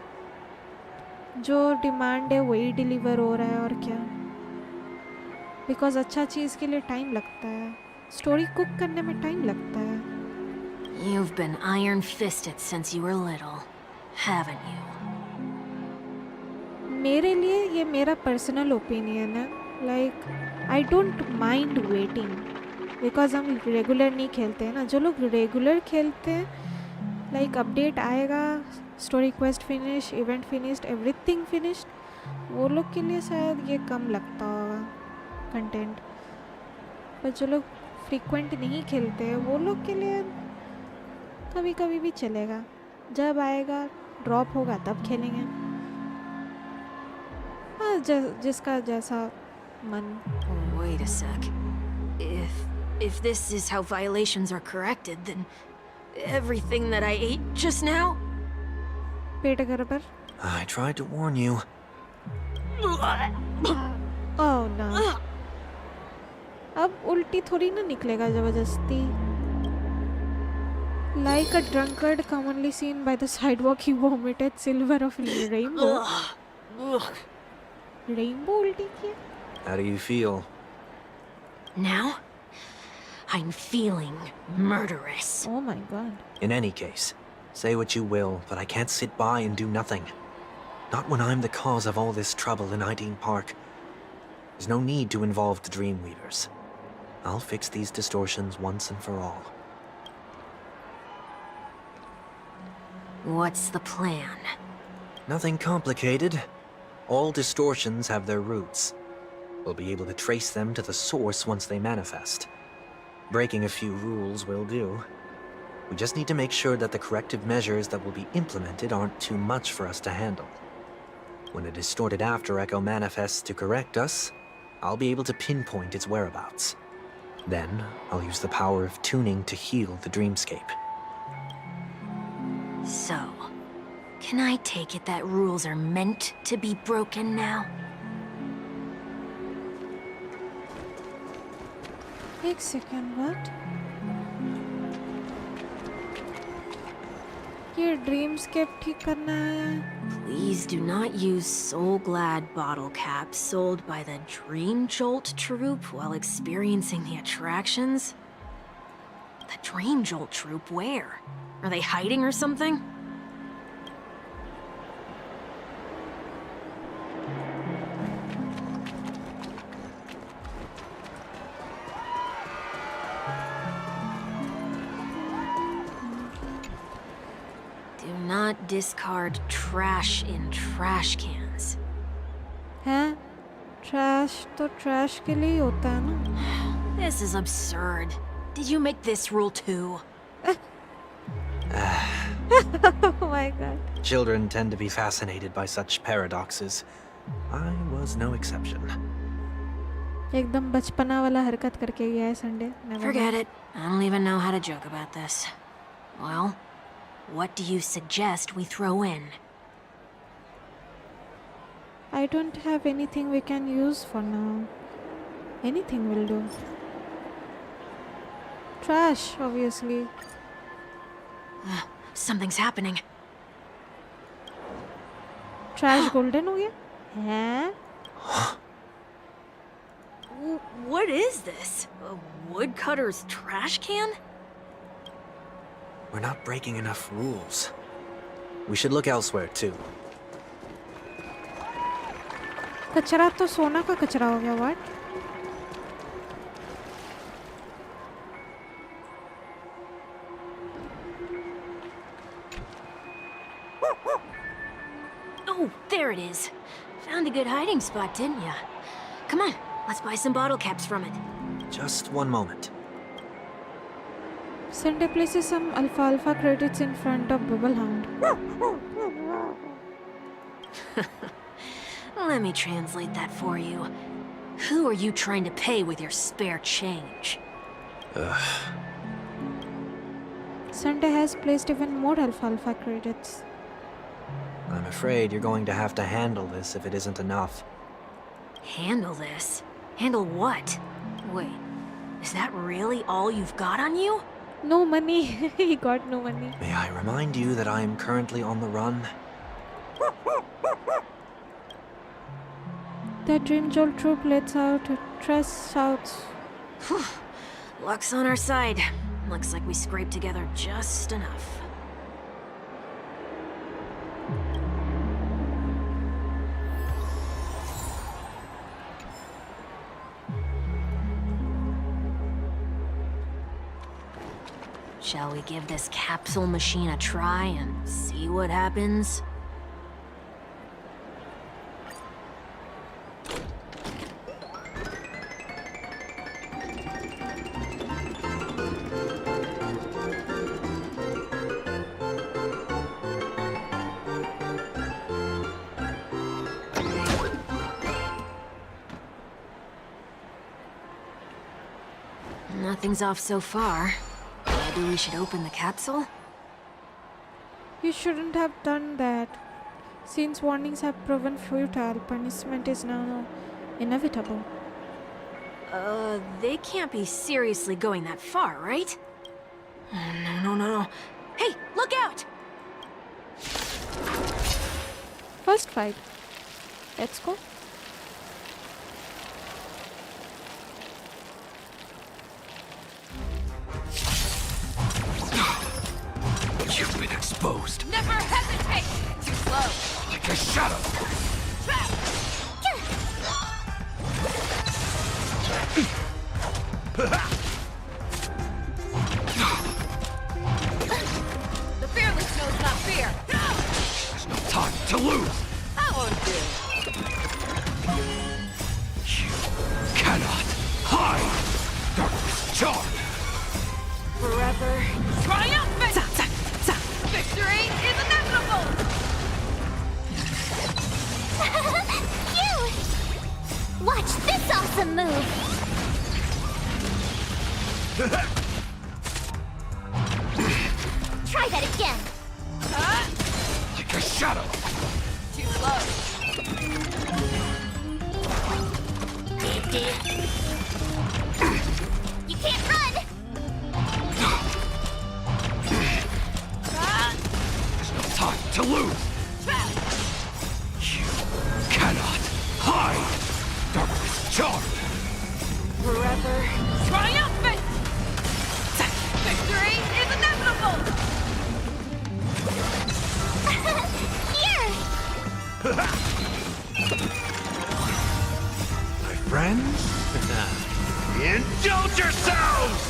जो डिमांड है वही डिलीवर हो रहा है और क्या, बिकॉज अच्छा चीज़ के लिए टाइम लगता है, स्टोरी कुक करने में टाइम लगता है। You've been iron-fisted since you were little, haven't you? मेरे लिए ये मेरा पर्सनल ओपिनियन है, like I don't mind waiting, because हम रेगुलर नहीं खेलते हैं ना। जो लोग रेगुलर खेलते हैं लाइक अपडेट आएगा, story quest finish, event finished, everything finished, वो लोग के लिए शायद ये कम लगता होगा कंटेंट। पर जो लोग फ्रीक्वेंट नहीं खेलते हैं वो लोग के लिए कभी कभी भी चलेगा, जब आएगा ड्रॉप होगा तब खेलेंगे। हाँ जिसका जैसा मन। Wait a sec. If this is how violations are corrected, then everything that I ate just now? पेट गड़बड़। I tried to warn you. Oh no. अब उल्टी थोड़ी ना निकलेगा जबरदस्ती। Like a drunkard commonly seen by the sidewalk, he vomited silver of rainbow. Rainbow उल्टी किया? How do you feel? Now? I'm feeling murderous. Oh my god. In any case, say what you will, but I can't sit by and do nothing. Not when I'm the cause of all this trouble in Ideen Park. There's no need to involve the Dreamweavers. I'll fix these distortions once and for all. What's the plan? Nothing complicated. All distortions have their roots. We'll be able to trace them to the source once they manifest. Breaking a few rules will do. We just need to make sure that the corrective measures that will be implemented aren't too much for us to handle. When a distorted after echo manifests to correct us, I'll be able to pinpoint its whereabouts. Then, I'll use the power of tuning to heal the dreamscape. So, can I take it that rules are meant to be broken now? एक second, what? ये ड्रीमस्केप ठीक करना है। Please do not use Soul Glad bottle caps sold by the Dream Jolt troupe while experiencing the attractions. The Dream Jolt troupe, where? Are they hiding or something? Do not discard trash in trash cans. हैं? Trash तो trash के लिए ही होता है ना। This is absurd. Did you make this rule too? Oh my god. Children tend to be fascinated by such paradoxes. I was no exception. एकदम बचपना वाला हरकत करके गया है Sunday. Forget it. I don't even know how to joke about this. Well, what do you suggest we throw in? I don't have anything we can use for now. Anything will do. Trash, obviously. Something's happening. Trash golden हो गया? हैं? What is this? A woodcutter's trash can? We're not breaking enough rules. We should look elsewhere, too. कचरा तो सोना का कचरा हो गया what? Oh, there it is. Found a good hiding spot, didn't ya? Come on, let's buy some bottle caps from it. Just one moment. Sunday places some alfalfa credits in front of Bubble Hound. Let me translate that for you. Who are you trying to pay with your spare change? Sunday has placed even more alfalfa credits. I'm afraid you're going to have to handle this if it isn't enough. Handle this? Handle what? Wait, is that really all you've got on you? No money. He got no money. May I remind you that I am currently on the run? The Dream Jolt troop lets out a trust shouts. Luck's on our side. Looks like we scraped together just enough. Shall we give this capsule machine a try and see what happens? Nothing's off so far. Maybe we should open the capsule? You shouldn't have done that. Since warnings have proven futile, punishment is now inevitable. They can't be seriously going that far, right? No. Hey, look out! First fight. Let's go. You've been exposed. Never hesitate! Too slow. Like a shadow. The fearless knows not fear. There's no time to lose. I won't do. You cannot hide. Darkness charm. Forever triumphant! Victory is inevitable! Phew! Watch this awesome move! Try that again! Like a shadow. Too slow. You can't run! Time to lose. You cannot hide. Darkness charm. Forever triumphant! Victory is inevitable! Here! My friends, indulge yourselves!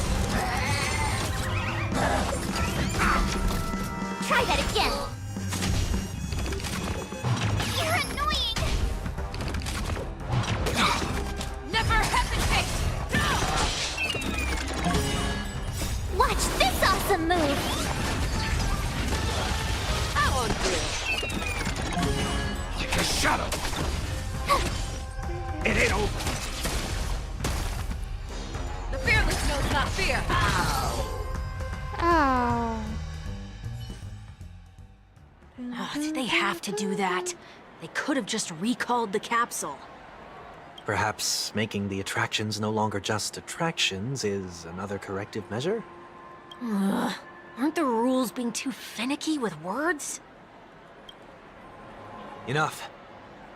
Try that again! You're annoying! Never hesitate! Watch this awesome move! I won't do. Like a shadow. It ain't over. The fearless knows not fear. Ow. Did they have to do that? They could have just recalled the capsule. Perhaps making the attractions no longer just attractions is another corrective measure? Aren't the rules being too finicky with words? Enough.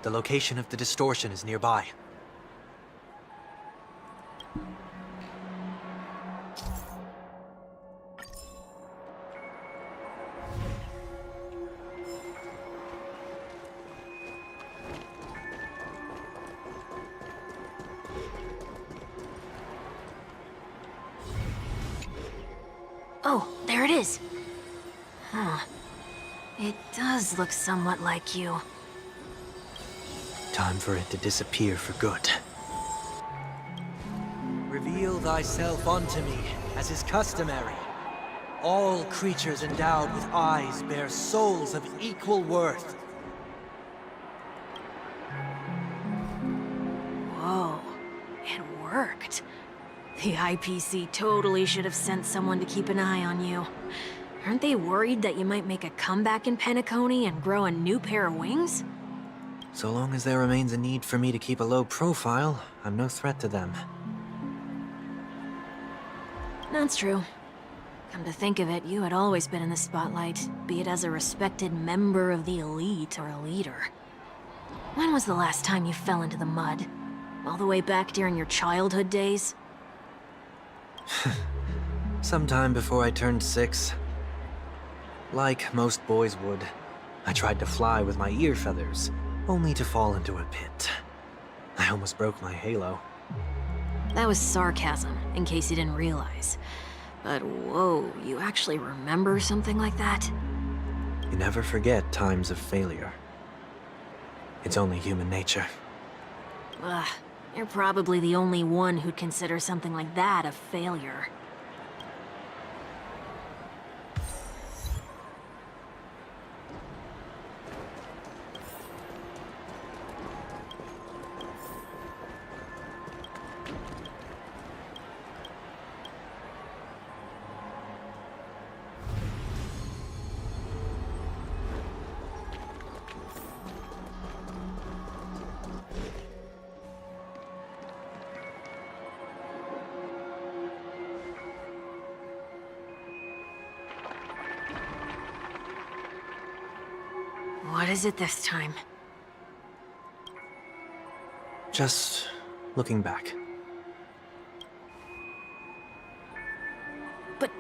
The location of the distortion is nearby. Oh, there it is. Huh. It does look somewhat like you. Time for it to disappear for good. Reveal thyself unto me, as is customary. All creatures endowed with eyes bear souls of equal worth. Whoa. It worked. The IPC totally should have sent someone to keep an eye on you. Aren't they worried that you might make a comeback in Penacony and grow a new pair of wings? So long as there remains a need for me to keep a low profile, I'm no threat to them. That's true. Come to think of it, you had always been in the spotlight, be it as a respected member of the elite or a leader. When was the last time you fell into the mud? All the way back during your childhood days? Sometime before I turned 6. Like most boys would, I tried to fly with my ear feathers, only to fall into a pit. I almost broke my halo. That was sarcasm, in case you didn't realize. But whoa, you actually remember something like that? You never forget times of failure. It's only human nature. Ugh, you're probably the only one who'd consider something like that a failure. What is it this time? Just looking back. But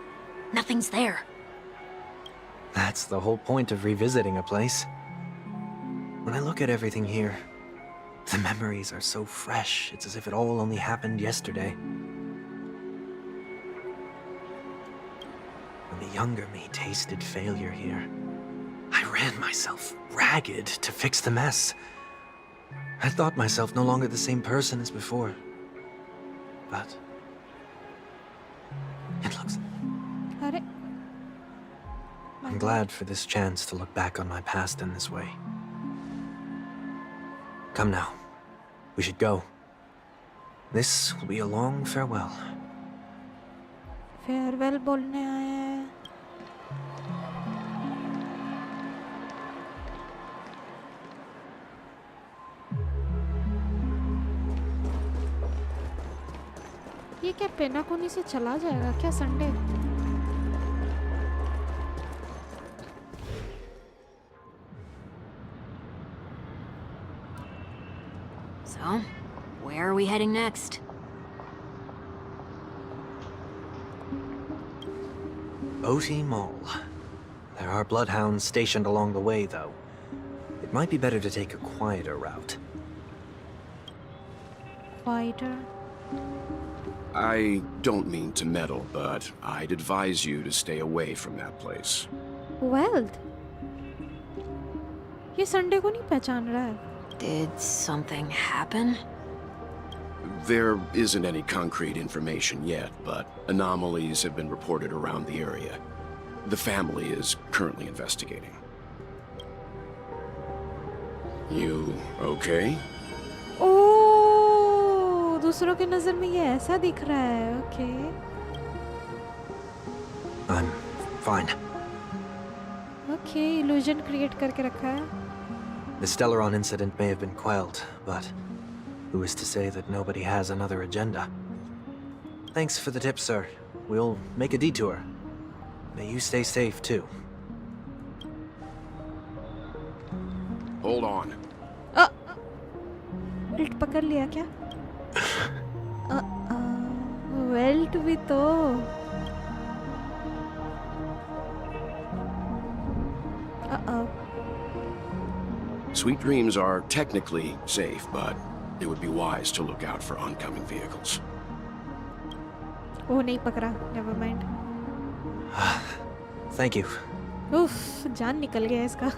nothing's there. That's the whole point of revisiting a place. When I look at everything here, the memories are so fresh, it's as if it all only happened yesterday. When the younger me tasted failure here, I ran myself ragged to fix the mess. I thought myself no longer the same person as before. But it looks... अरे I'm glad for this chance to look back on my past in this way. Come now. We should go. This will be a long farewell. Farewell बोलने आए हैं. ये क्या पेनाकोनी से चला जाएगा क्या Sunday? So, where are we heading next? OT Mall. There are bloodhounds stationed along the way, though. It might be better to take a quieter route. Quieter. I don't mean to meddle, but I'd advise you to stay away from that place. Wealth. ये Sunday को नहीं पहचान रहा है. Did something happen? There isn't any concrete information yet, but anomalies have been reported around the area. The family is currently investigating. You okay? ओह, दूसरों के नजर में ये ऐसा दिख रहा है. Okay. I'm fine. Okay, illusion create करके रखा है. The Stellaron incident may have been quelled, but who is to say that nobody has another agenda? Thanks for the tip, sir. We'll make a detour. May you stay safe too. Hold on. Belt पकड़ लिया क्या? Belt भी तो. Sweet Dreams are technically safe, but it would be wise to look out for oncoming vehicles. Oh, नहीं पकड़ा. Never mind. Thank you. उफ, जान निकल गया इसका.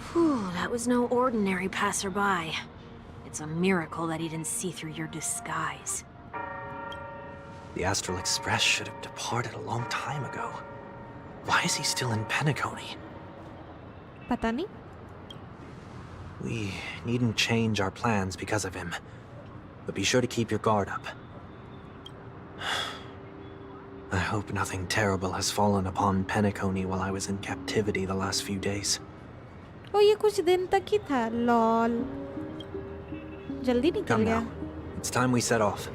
Whew, that was no ordinary passerby. It's a miracle that he didn't see through your disguise. The Astral Express should have departed a long time ago. Why is he still in Penacony? पता नहीं. We needn't change our plans because of him. But be sure to keep your guard up. I hope nothing terrible has fallen upon Penacony while I was in captivity the last few days. ओ ये कुछ दिन तक ही था. Lol. जल्दी निकल Come गया. now. It's time we set off.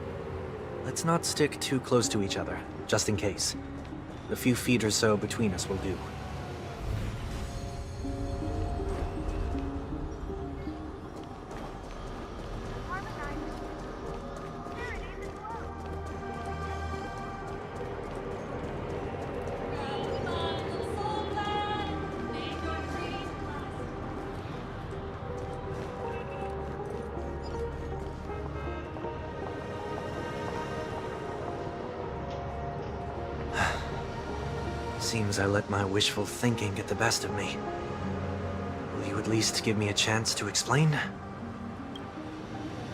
Let's not stick too close to each other, just in case. A few feet or so between us will do. Seems I let my wishful thinking get the best of me. Will you at least give me a chance to explain?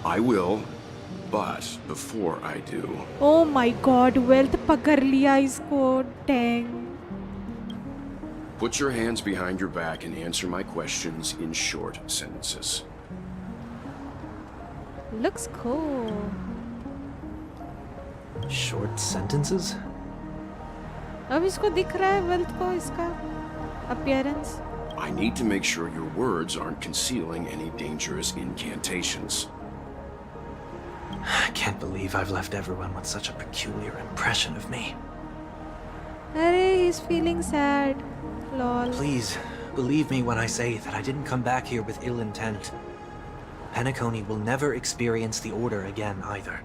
I will, but before I do... Oh my god, wealth पकड़ लिया इसको. Dang. Put your hands behind your back and answer my questions in short sentences. Looks cool. Short sentences? अब इसको दिख रहा है wealth को इसका appearance. I need to make sure your words aren't concealing any dangerous incantations. I can't believe I've left everyone with such a peculiar impression of me. अरे, he's feeling sad. Lol. Please, believe me when I say that I didn't come back here with ill intent. Penacony will never experience the Order again either.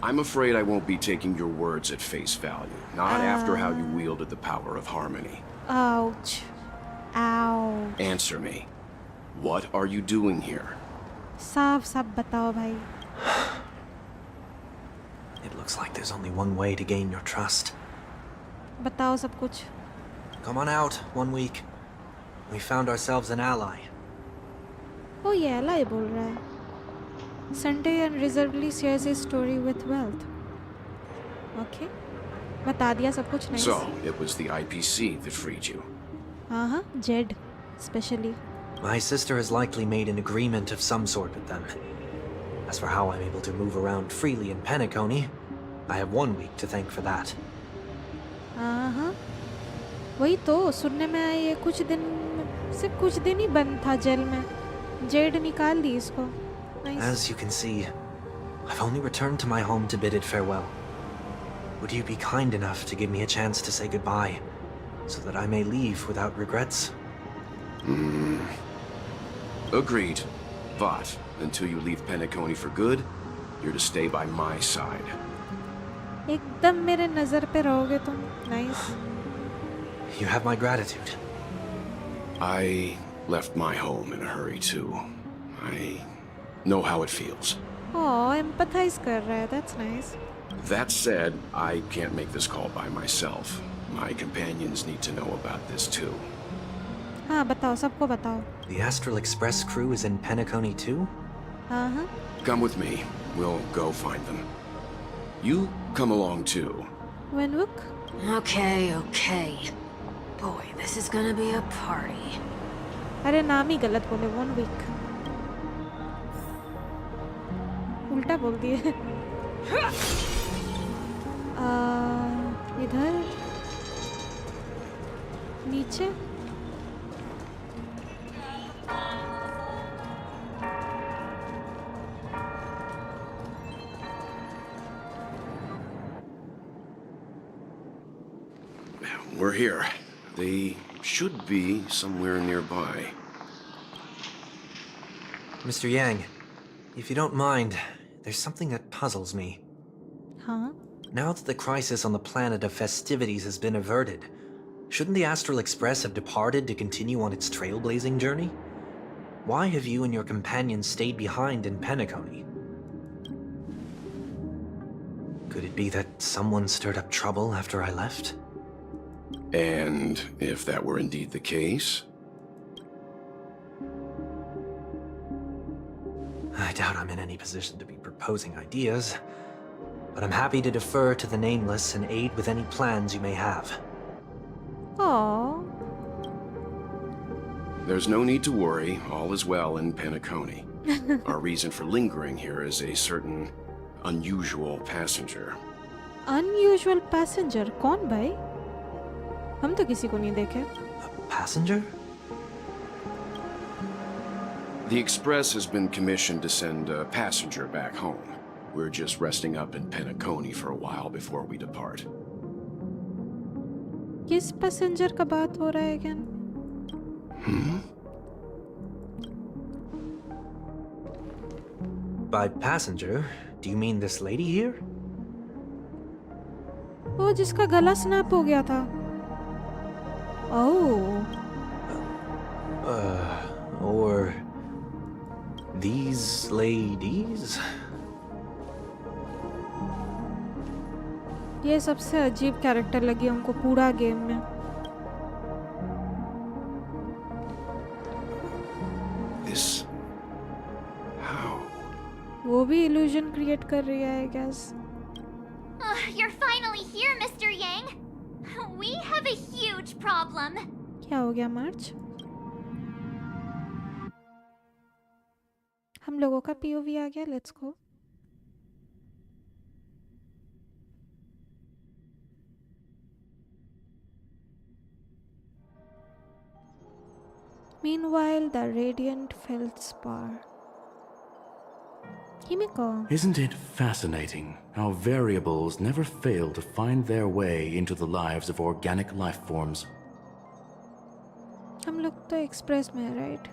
I'm afraid I won't be taking your words at face value, not after how you wielded the power of harmony. Ouch. Ow. Answer me. What are you doing here? साफ साफ बताओ भाई. It looks like there's only one way to gain your trust. बताओ सब कुछ. Come on out, 1 week. We found ourselves an ally. Oh yeah, lie बोल रहा है. Sunday unreservedly shares his story with wealth. Okay. बता दिया सब कुछ. Nice. So, it was the IPC that freed you. Jed, especially. My sister has likely made an agreement of some sort with them. As for how I'm able to move around freely in Penacony, I have 1 week to thank for that. वही तो सुनने में आया. ये कुछ दिन, सिर्फ कुछ दिन ही बंद था जेल में. जेड निकाल दी इसको. Nice. As you can see, I've only returned to my home to bid it farewell. Would you be kind enough to give me a chance to say goodbye, so that I may leave without regrets? Agreed. But, until you leave Penacony for good, you're to stay by my side. एकदम मेरे नजर पे रहोगे तुम. Nice. You have my gratitude. I left my home in a hurry too. I know how it feels. Oh, empathize कर रहा है. That's nice. That said, I can't make this call by myself. My companions need to know about this too. हाँ बताओ, सबको बताओ. The Astral Express crew is in Penacony too? Come with me. We'll go find them. You come along too. Wenwook? Okay. Boy, this is gonna be a party. अरे नाम ही गलत बोले. 1 week. उल्टा बोल दिए. इधर नीचे. we're here. They should be somewhere nearby. Mr. Yang, if you don't mind, there's something that puzzles me. Huh? Now that the crisis on the planet of festivities has been averted, shouldn't the Astral Express have departed to continue on its trailblazing journey? Why have you and your companions stayed behind in Penacony? Could it be that someone stirred up trouble after I left? And if that were indeed the case? I doubt I'm in any position to be proposing ideas, but I'm happy to defer to the Nameless and aid with any plans you may have. Oh. There's no need to worry. All is well in Penacony. Our reason for lingering here is a certain unusual passenger. Unusual passenger? कौन भाई? हम तो किसी को नहीं देखे. A passenger? The Express has been commissioned to send a passenger back home. We're just resting up in Penacony for a while before we depart. किस passenger का बात हो रहा है again? By passenger, do you mean this lady here? वो जिसका गला snap हो गया था. Oh. Or these ladies? ये सबसे अजीब कैरेक्टर लगी हमको पूरा गेम में. This... how? वो भी illusion create कर रही है, I guess. You're finally here, Mr. Yang. We have a huge problem. क्या हो गया मार्च? हम लोगों का POV आ गया. Let's go. Meanwhile, the radiant feldspar. Himiko. Isn't it fascinating how variables never fail to find their way into the lives of organic life forms? हम लोग तो एक्सप्रेस में है, right?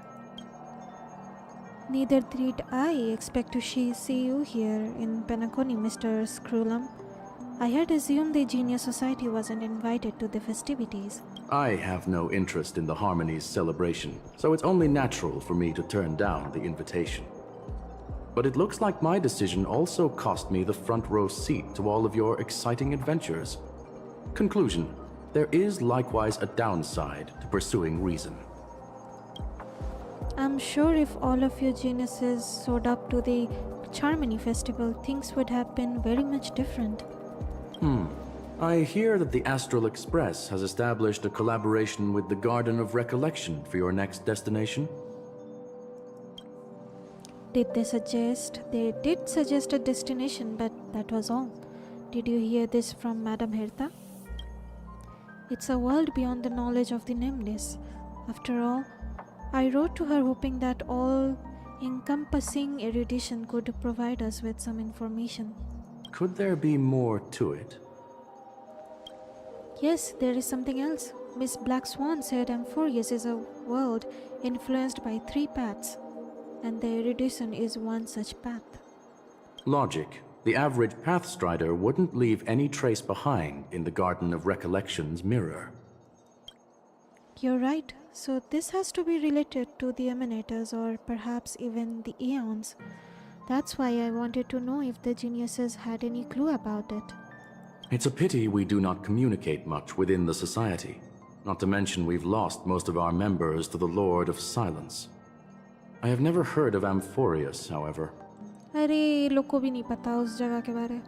Neither did I expect to see you here in Penacony, Mr. Screwlum. I had assumed the Genius Society wasn't invited to the festivities. I have no interest in the Harmony's celebration, so it's only natural for me to turn down the invitation. But it looks like my decision also cost me the front row seat to all of your exciting adventures. Conclusion: there is likewise a downside to pursuing reason. I'm sure if all of you geniuses showed up to the Charmony festival, things would have been very much different. I hear that the Astral Express has established a collaboration with the Garden of Recollection for your next destination. They did suggest a destination, but that was all. Did you hear this from Madame Hertha? It's a world beyond the knowledge of the nameless. After all, I wrote to her hoping that all-encompassing erudition could provide us with some information. Could there be more to it? Yes, there is something else. Miss Black Swan said Amphorius is a world influenced by 3 paths, and the erudition is one such path. Logic. The average Pathstrider wouldn't leave any trace behind in the Garden of Recollection's mirror. You're right. So this has to be related to the emanators, or perhaps even the eons. That's why I wanted to know if the geniuses had any clue about it. It's a pity we do not communicate much within the society. Not to mention we've lost most of our members to the Lord of Silence. I have never heard of Amphorius, however. अरे लोग को भी नहीं पता उस जगह के बारे.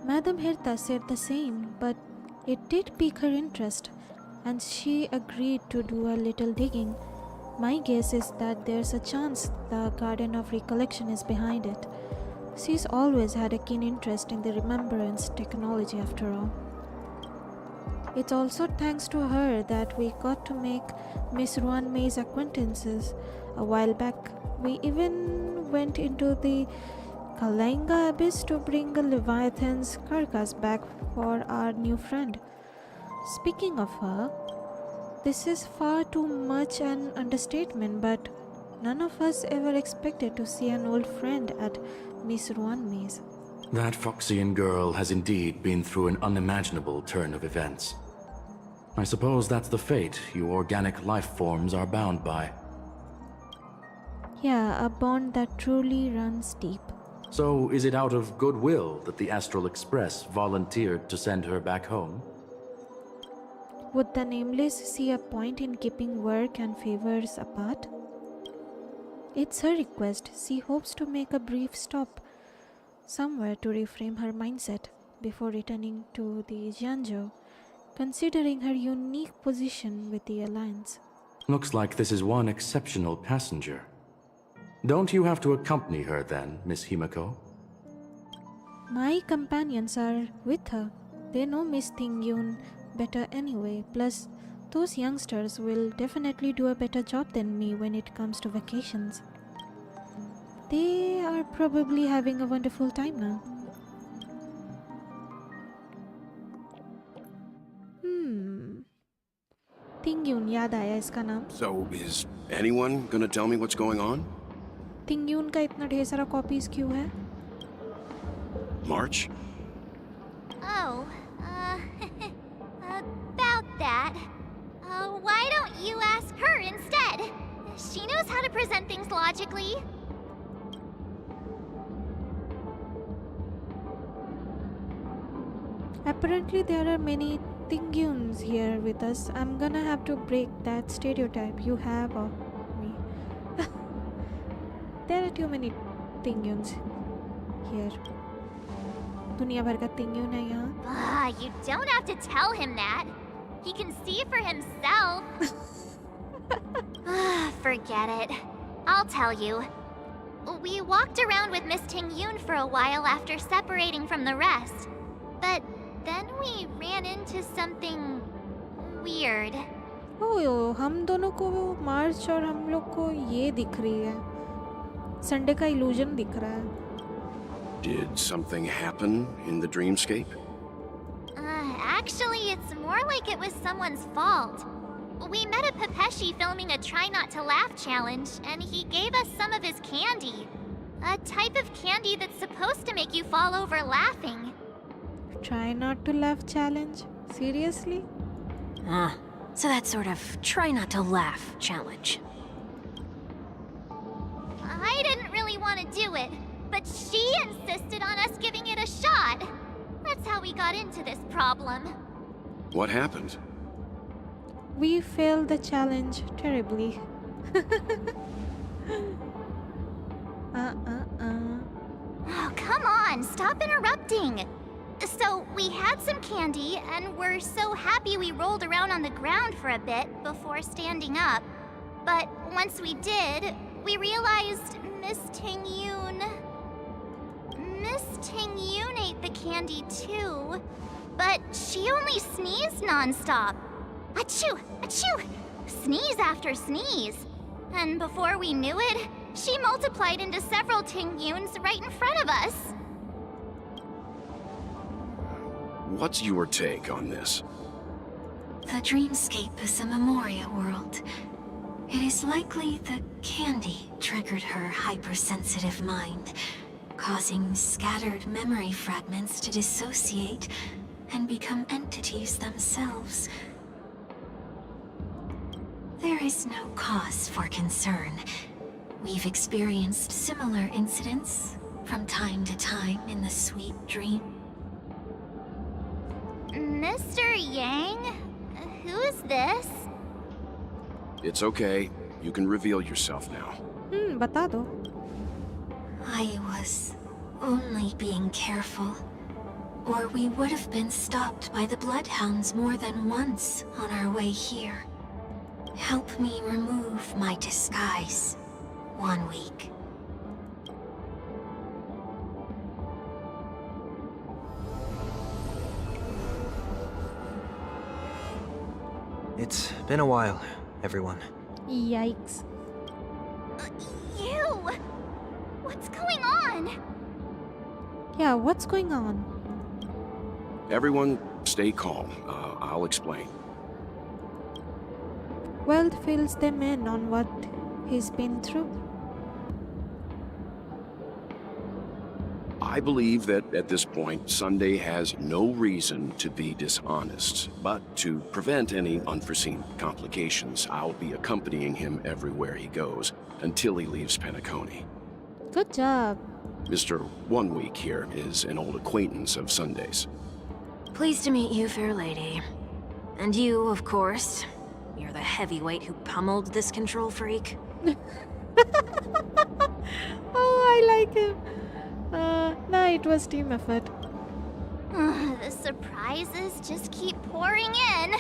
Madame Hertha said the same, but it did pique her interest, and she agreed to do a little digging. My guess is that there's a chance the Garden of Recollection is behind it. She's always had a keen interest in the remembrance technology after all. It's also thanks to her that we got to make Miss Ruan May's acquaintances a while back. We even went into the Kalinga Abyss to bring a Leviathan's carcass back for our new friend. Speaking of her, this is far too much an understatement, but none of us ever expected to see an old friend at Miss Ruanme's. That Foxian girl has indeed been through an unimaginable turn of events. I suppose that's the fate you organic life forms are bound by. Yeah, a bond that truly runs deep. So, is it out of goodwill that the Astral Express volunteered to send her back home? Would the Nameless see a point in keeping work and favors apart? It's her request. She hopes to make a brief stop somewhere to reframe her mindset before returning to the Jianzhou, considering her unique position with the Alliance. Looks like this is one exceptional passenger. Don't you have to accompany her then, Miss Himiko? My companions are with her. They know Miss Tingyun better anyway. Plus, those youngsters will definitely do a better job than me when it comes to vacations. They are probably having a wonderful time now. Tingyun याद आया इसका नाम. So, is anyone gonna tell me what's going on? तिंग्यून का इतना ढेर सारा copies क्यों है? March? Oh, about that. Why don't you ask her instead? She knows how to present things logically. Apparently there are many Tingyuns here with us. I'm gonna have to break that stereotype you have of me. There are too many Tingyuns here. दुनिया भर का Tingyun है यहाँ. You don't have to tell him that. He can see for himself. Forget it. I'll tell you. We walked around with Miss Tingyun for a while after separating from the rest. But then we ran into something weird. Oh, हम दोनों को वो मार्च और हम लोग को ये दिख रही है. संडे का illusion दिख रहा है. Did something happen in the dreamscape? Actually, it's more like it was someone's fault. We met a Pepeshi filming a Try Not to Laugh challenge, and he gave us some of his candy. A type of candy that's supposed to make you fall over laughing. Try not to laugh challenge? Seriously? So that sort of try not to laugh challenge. I didn't really want to do it, but she insisted on us giving it a shot. That's how we got into this problem. What happened? We failed the challenge terribly. Oh, come on, stop interrupting. So, we had some candy, and we're so happy we rolled around on the ground for a bit before standing up. But once we did, we realized Miss Tingyun ate the candy too. But she only sneezed nonstop. Achoo! Achoo! Sneeze after sneeze. And before we knew it, she multiplied into several Tingyuns right in front of us. What's your take on this? The dreamscape is a Memoria world. It is likely the candy triggered her hypersensitive mind, causing scattered memory fragments to dissociate and become entities themselves. There is no cause for concern. We've experienced similar incidents from time to time in the sweet dream. Mr. Yang? Who's this? It's okay. You can reveal yourself now. बता दो. I was only being careful, or we would have been stopped by the Bloodhounds more than once on our way here. Help me remove my disguise. 1 week. It's been a while, everyone. Yikes. You! What's going on? Yeah, what's going on? Everyone, stay calm. I'll explain. Wealth fills them in on what he's been through. I believe that at this point, Sunday has no reason to be dishonest, but to prevent any unforeseen complications, I'll be accompanying him everywhere he goes until he leaves Penacony. Good job. Mr. 1 Week here is an old acquaintance of Sunday's. Pleased to meet you, fair lady. And you, of course. You're the heavyweight who pummeled this control freak. Oh, I like him. Nah, it was team effort. The surprises just keep pouring in.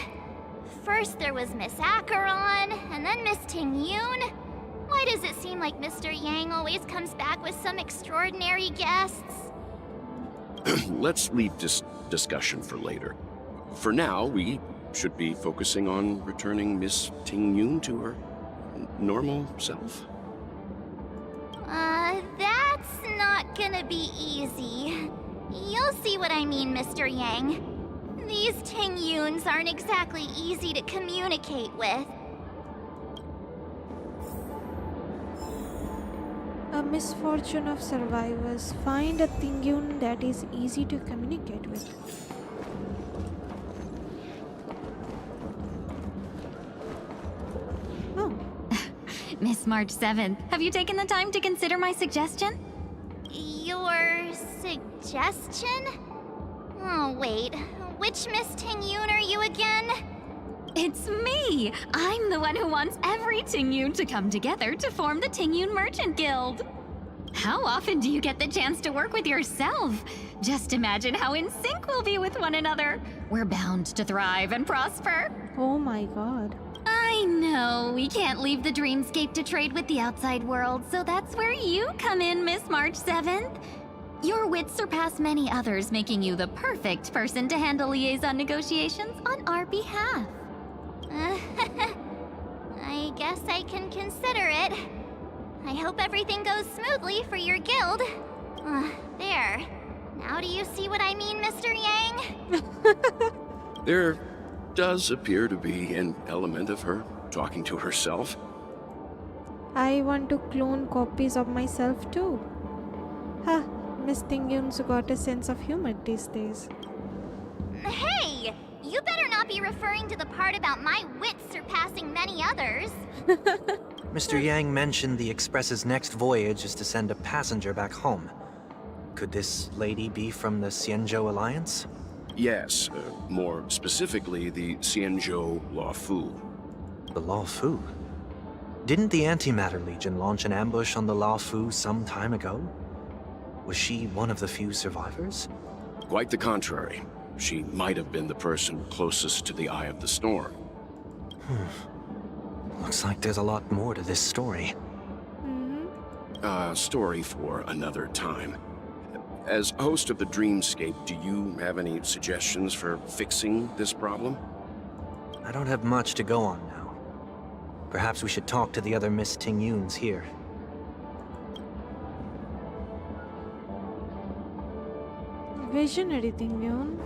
First there was Miss Acheron, and then Miss Ting-Yoon. Why does it seem like Mr. Yang always comes back with some extraordinary guests? Let's leave this discussion for later. For now, we should be focusing on returning Miss Ting-Yoon to her normal self. That's not gonna be easy. You'll see what I mean, Mr. Yang. These Ting-Yoons aren't exactly easy to communicate with. A misfortune of survivors. Find a Ting-Yoon that is easy to communicate with. Oh. Miss March 7th, have you taken the time to consider my suggestion? Your suggestion? Oh, wait. Which Miss Ting-Yoon are you again? It's me! I'm the one who wants every Ting-Yoon to come together to form the Ting-Yoon Merchant Guild. How often do you get the chance to work with yourself? Just imagine how in sync we'll be with one another. We're bound to thrive and prosper. Oh my god. I know, we can't leave the dreamscape to trade with the outside world, so that's where you come in, Miss March 7th. Your wits surpass many others, making you the perfect person to handle liaison negotiations on our behalf. I guess I can consider it. I hope everything goes smoothly for your guild. There. Now do you see what I mean, Mr. Yang? There does appear to be an element of her talking to herself. I want to clone copies of myself too. Ha, Miss Ting-Yoon's got a sense of humor these days. Hey! You better not be referring to the part about my wits surpassing many others. Mr. Yang mentioned the Express's next voyage is to send a passenger back home. Could this lady be from the Xianzhou Alliance? Yes, more specifically, the Xianzhou Luofu. The Luofu? Didn't the Antimatter Legion launch an ambush on the Luofu some time ago? Was she one of the few survivors? Quite the contrary. She might have been the person closest to the eye of the storm. Looks like there's a lot more to this story. Story for another time. As host of the Dreamscape, do you have any suggestions for fixing this problem? I don't have much to go on now. Perhaps we should talk to the other Miss Ting-Yoons here. Visionary Ting-Yoon.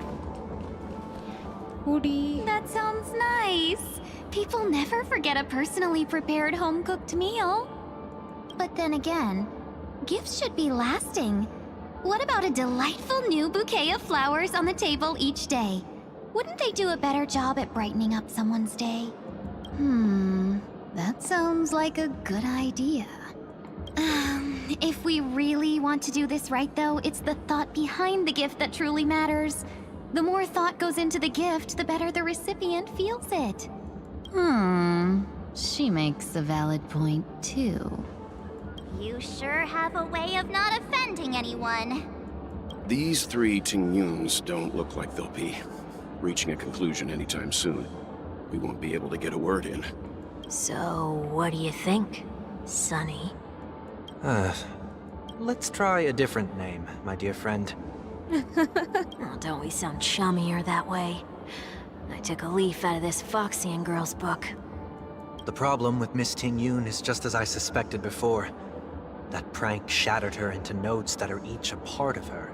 Hoodie. That sounds nice. People never forget a personally prepared home-cooked meal. But then again, gifts should be lasting. What about a delightful new bouquet of flowers on the table each day? Wouldn't they do a better job at brightening up someone's day? That sounds like a good idea. If we really want to do this right, though, it's the thought behind the gift that truly matters. The more thought goes into the gift, the better the recipient feels it. She makes a valid point, too. You sure have a way of not offending anyone. These three Ting-Yoons don't look like they'll be reaching a conclusion anytime soon. We won't be able to get a word in. So, what do you think, Sonny? Let's try a different name, my dear friend. Oh, don't we sound chummier that way? I took a leaf out of this Foxian girl's book. The problem with Miss Ting-Yoon is just as I suspected before. That prank shattered her into notes that are each a part of her.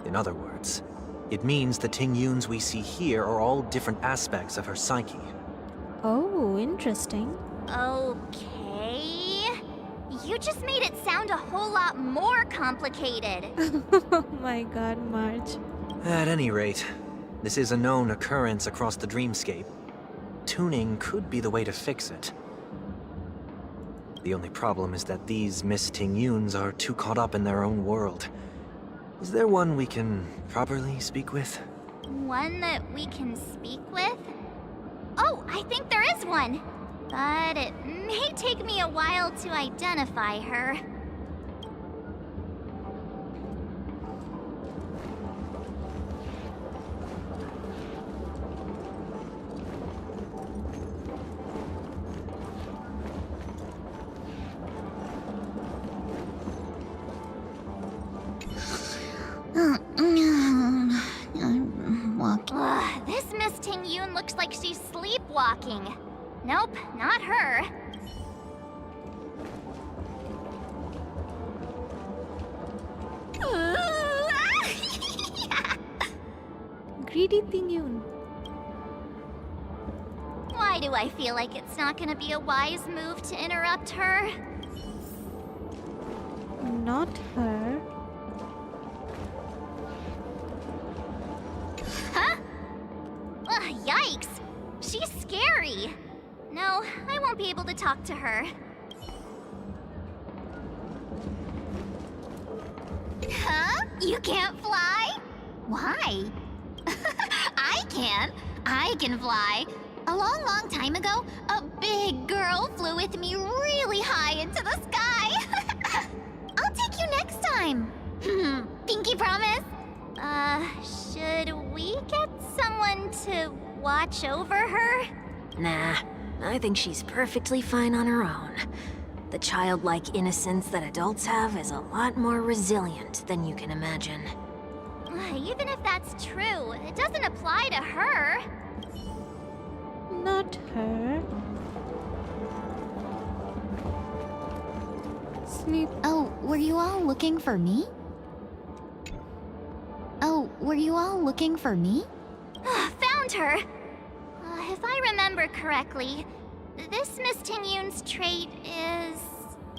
In other words, It means the Ting-Yuns we see here are all different aspects of her psyche. Oh, interesting. Okay. You just made it sound a whole lot more complicated. Oh my god, Marge. At any rate, this is a known occurrence across the dreamscape. Tuning could be the way to fix it. The only problem is that these Miss Ting-Yuns are too caught up in their own world. Is there one we can properly speak with? One that we can speak with? Oh, I think there is one. But it may take me a while to identify her. This Miss Ting-Yun looks like she's sleepwalking. Nope, not her. Greedy Ting-Yun. Why do I feel like it's not gonna be a wise move to interrupt her? Not her. Huh? Ugh, yikes! She's scary. No, I won't be able to talk to her. Huh? You can't fly? Why? I can. I can fly. A long, long time ago, a big girl flew with me really high into the sky. I'll take you next time. Pinky promise? Should we get someone to watch over her? Nah, I think she's perfectly fine on her own. The childlike innocence that adults have is a lot more resilient than you can imagine. Even if that's true, it doesn't apply to her. Not her. Sleep. Oh, were you all looking for me? Oh, were you all looking for me? Found her! If I remember correctly, this Miss Ting-Yun's trait is...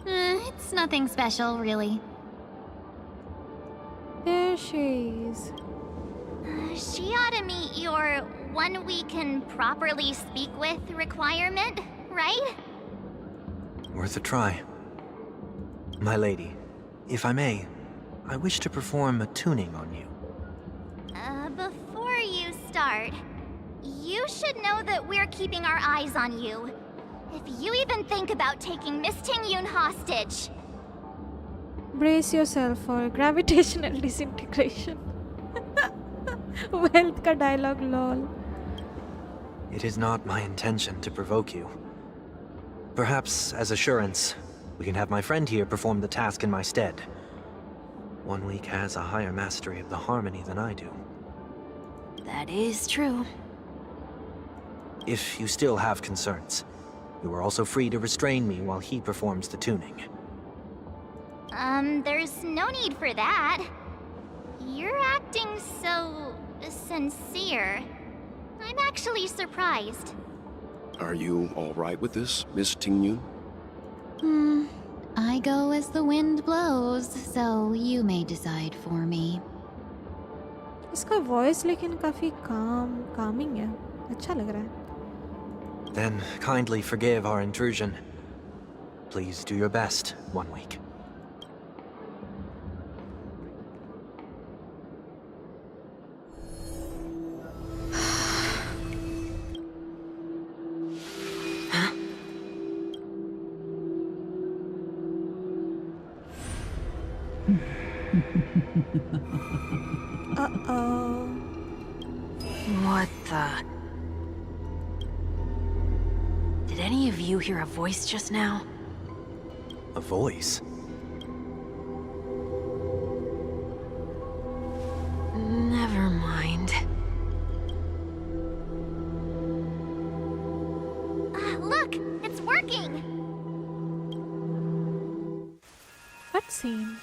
It's nothing special, really. There she is. She ought to meet your one we can properly speak with requirement, right? Worth a try. My lady, if I may, I wish to perform a tuning on you. Before you start, you should know that we're keeping our eyes on you. If you even think about taking Miss Ting-Yun hostage. Brace yourself for gravitational disintegration. Wealth ka dialogue, lol. It is not my intention to provoke you. Perhaps, as assurance, we can have my friend here perform the task in my stead. 1 week has a higher mastery of the harmony than I do. That is true. If you still have concerns, you are also free to restrain me while he performs the tuning. There's no need for that. You're acting so... sincere. I'm actually surprised. Are you all right with this, Miss Ting-Yun? I go as the wind blows, so you may decide for me. इसका voice लेकिन काफी calming है. अच्छा लग रहा है. Then kindly forgive our intrusion. Please do your best, 1 week. Uh-oh. What the... Did any of you hear a voice just now? A voice? Never mind. Look! It's working! What scene?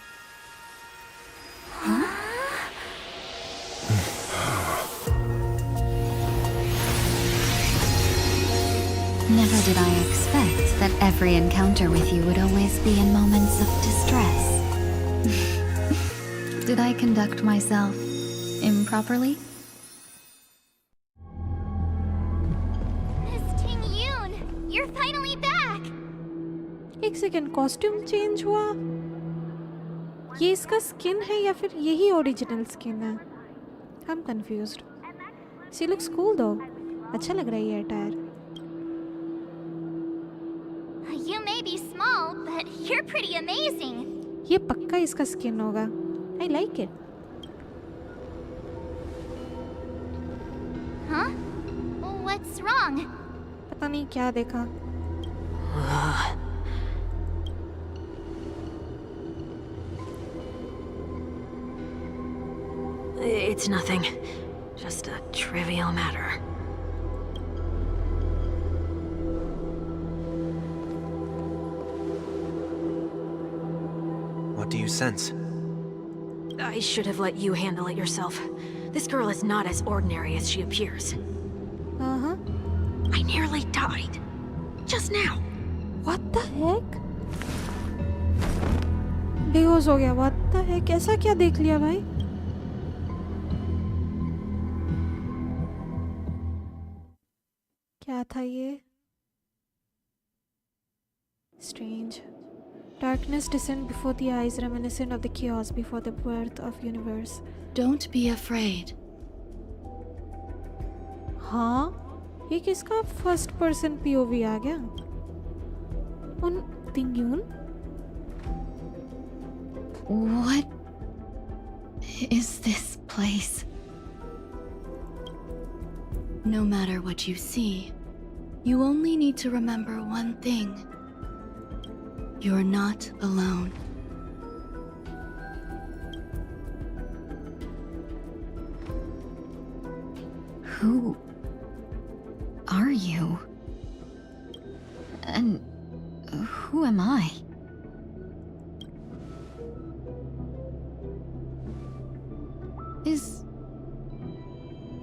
Never did I expect that every encounter with you would always be in moments of distress. Did I conduct myself improperly? Miss Ting Yoon, you're finally back! एक second, costume change हुआ? ये इसका skin है या फिर यही original skin है? I am confused. She looks cool दो. अच्छा लग रहा है ये attire. You may be small, but you're pretty amazing. ये पक्का इसका स्किन होगा. आई like it. Huh? What's wrong? पता नहीं क्या देखा. It's nothing. Just a trivial matter. What do you sense? I should have let you handle it yourself. This girl is not as ordinary as she appears. Uh-huh. I nearly died. Just now. What the heck? बेहोश हो गया. What the heck? ऐसा क्या देख लिया भाई? क्या था ये? Strange. Darkness descend before the eyes, reminiscent of the chaos before the birth of universe. Don't be afraid. हाँ, ये किसका फर्स्ट पर्सन POV आ गया? उन तिंग्यून? What is this place? No matter what you see, you only need to remember one thing. You're not alone. Who are you? And who am I?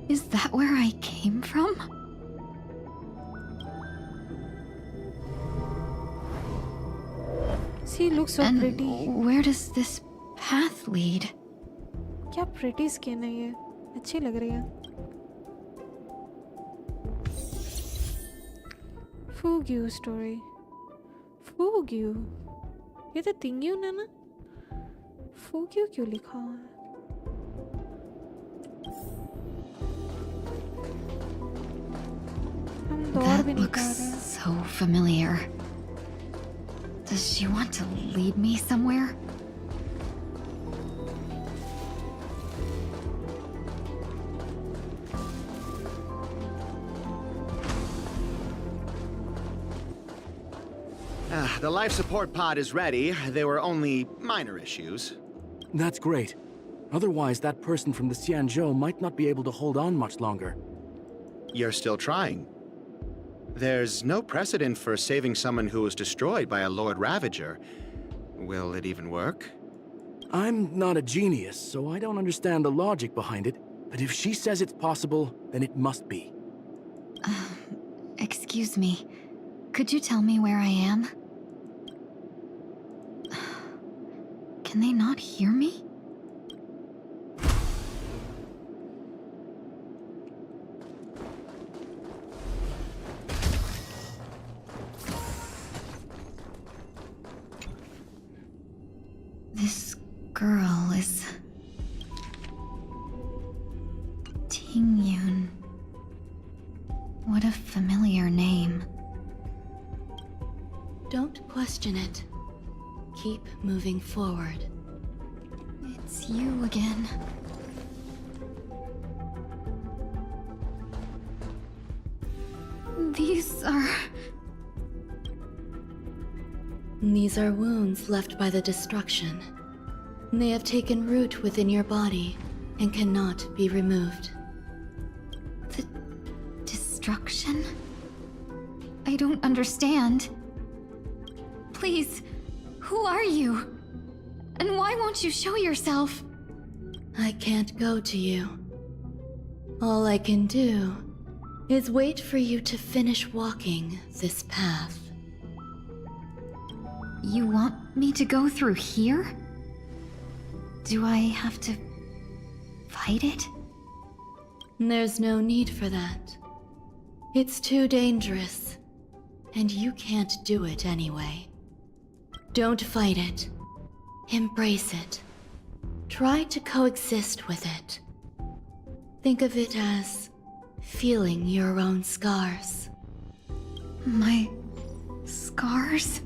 Is that where I came from? She looks so And pretty. where does this path lead? क्या pretty skin है ये? अच्छी लग रही है. Fugyu story. Fugyu. ये तो तिंग्यून है ना? Fugyu क्यों लिखा हुआ है? हम दौड़ भी That नहीं पा looks रहे हैं. so familiar. Does she want to lead me somewhere? The life support pod is ready. There were only minor issues. That's great. Otherwise, that person from the Xianzhou might not be able to hold on much longer. You're still trying. There's no precedent for saving someone who was destroyed by a Lord Ravager. Will it even work? I'm not a genius, so I don't understand the logic behind it. But if she says it's possible, then it must be. Excuse me. Could you tell me where I am? Can they not hear me? This girl is Ting-Yun. What a familiar name. Don't question it. Keep moving forward. It's you again. These are wounds left by the destruction. They have taken root within your body and cannot be removed. The destruction? I don't understand. Please, who are you? And why won't you show yourself? I can't go to you. All I can do is wait for you to finish walking this path. You want me to go through here? Do I have to fight it? There's no need for that. It's too dangerous, and you can't do it anyway. Don't fight it. Embrace it. Try to coexist with it. Think of it as feeling your own scars. My scars?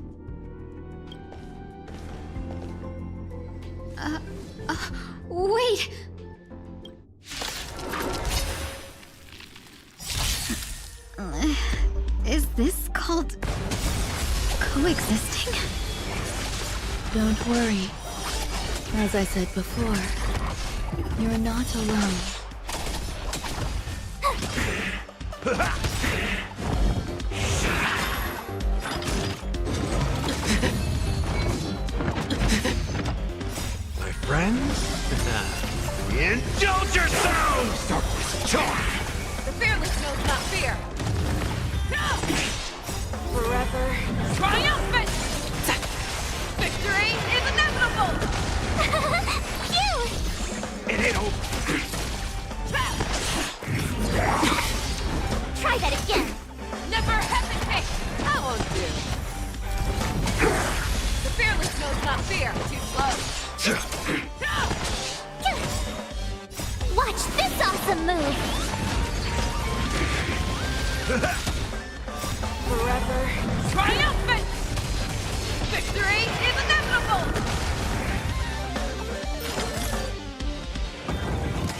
Wait! Is this called coexisting? Don't worry. As I said before, you're not alone. My friends? Indulge yourselves! Darkness charge! The fearless knows not fear. No! Forever triumphant! Victory is inevitable! Phew! It ain't over. Try that again. Never hesitate! I won't do. The fearless knows not fear. Too slow. Watch this awesome move! Forever triumphant! Victory is inevitable!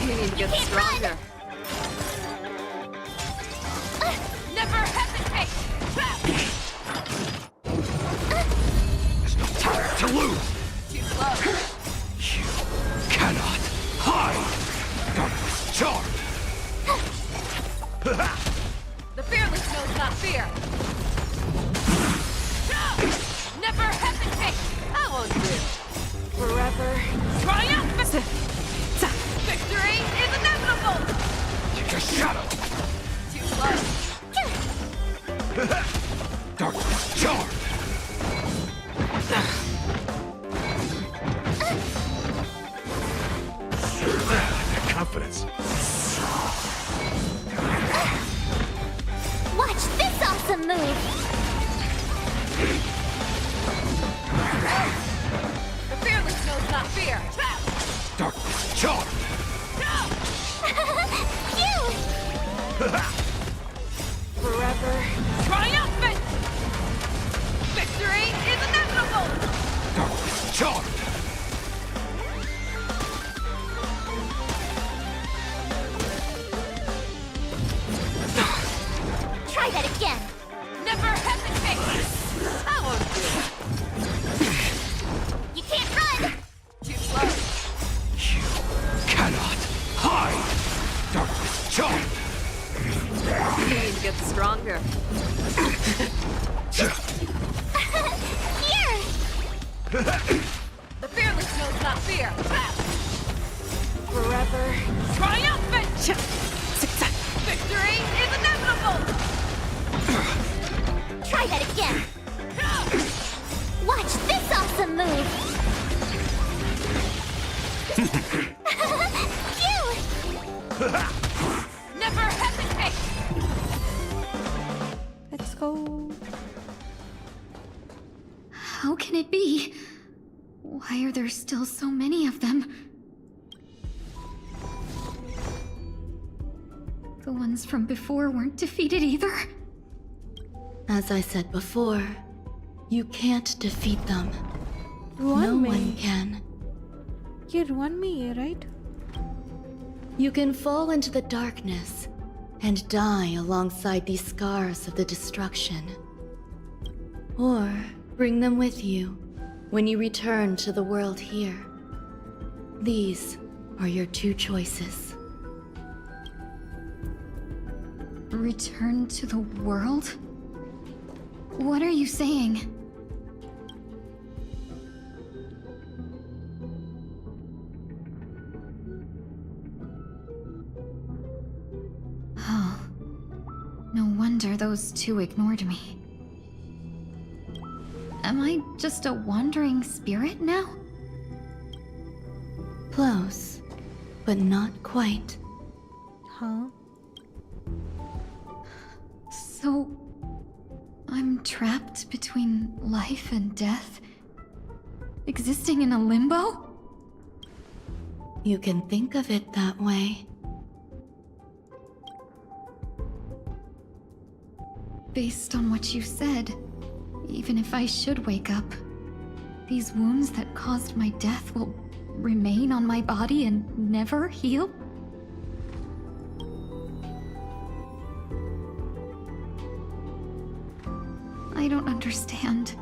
You need to get stronger. Never hesitate! There's no time to lose! Too slow. You cannot hide! Darkness charge! The fearless knows not fear. Never hesitate! I won't do. Forever triumphant! Victory is inevitable! Take a shadow! Too slow. Darkness charge! That confidence. Watch this awesome move! The fearless knows not fear. Darkness charge! Phew! Forever triumphant! Victory is inevitable! Darkness charge! Try that again! Never hesitate! I won't do. You can't run! Too slow. You cannot hide! Darkness charge! You need to get stronger. Here! The fearless knows not fear. Forever triumphant! Victory is inevitable! Try that again! Watch this awesome move! Phew! Never hesitate! Let's go. How can it be? Why are there still so many of them? The ones from before weren't defeated either? As I said before, you can't defeat them. Ruin No me. one can. You ruin me, right? You can fall into the darkness and die alongside these scars of the destruction. Or bring them with you when you return to the world here. These are your two choices. Return to the world? What are you saying? Oh. wonder those two ignored me. Am I just a wandering spirit now? Close, but not quite. Huh? So, I'm trapped between life and death? Existing in a limbo? You can think of it that way. Based on what you said, even if I should wake up, these wounds that caused my death will remain on my body and never heal? I don't understand.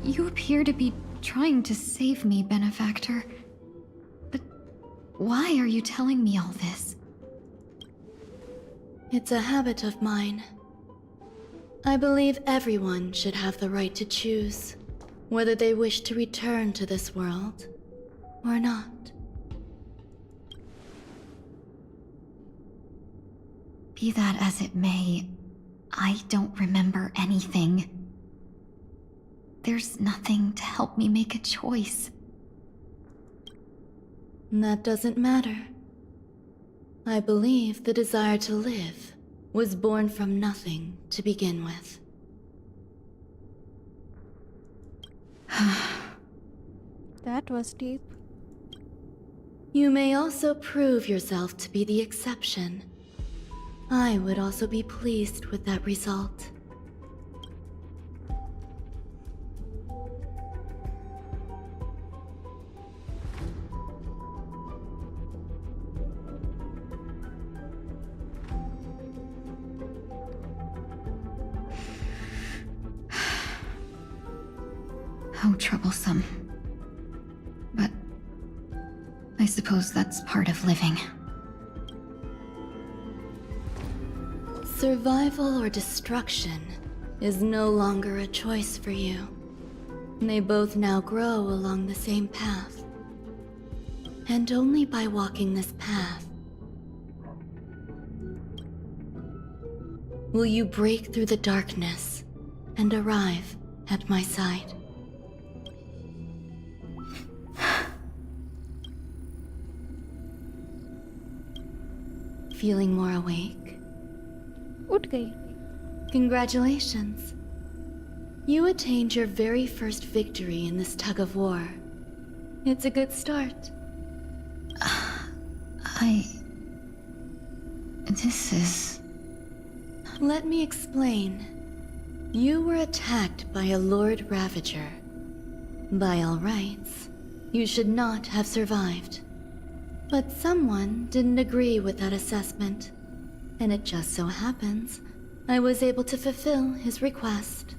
You appear to be trying to save me, Benefactor. But why are you telling me all this? It's a habit of mine. I believe everyone should have the right to choose whether they wish to return to this world or not. Be that as it may, I don't remember anything. There's nothing to help me make a choice. That doesn't matter. I believe the desire to live was born from nothing to begin with. That was deep. You may also prove yourself to be the exception. I would also be pleased with that result. How troublesome. But I suppose that's part of living. Survival or destruction is no longer a choice for you. They both now grow along the same path. And only by walking this path will you break through the darkness and arrive at my side. Feeling more awake? उठ गई. Congratulations. You attained your very first victory in this tug of war. It's a good start. This is... Let me explain. You were attacked by a Lord Ravager. By all rights, you should not have survived. But someone didn't agree with that assessment. And it just so happens, I was able to fulfill his request.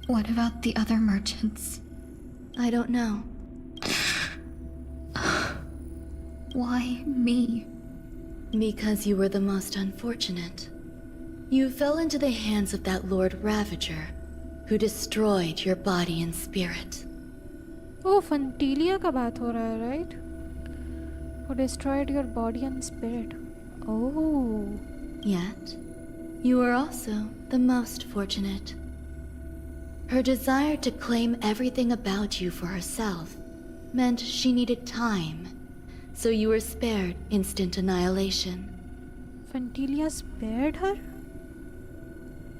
What about the other merchants? I don't know. Why me? Because you were the most unfortunate. You fell into the hands of that Lord Ravager, who destroyed your body and spirit. Oh, Fantilia का बात हो रहा है, right? Who destroyed your body and spirit. Oh. Yet, you were also the most fortunate. Her desire to claim everything about you for herself meant she needed time, so you were spared instant annihilation. Fantilia spared her?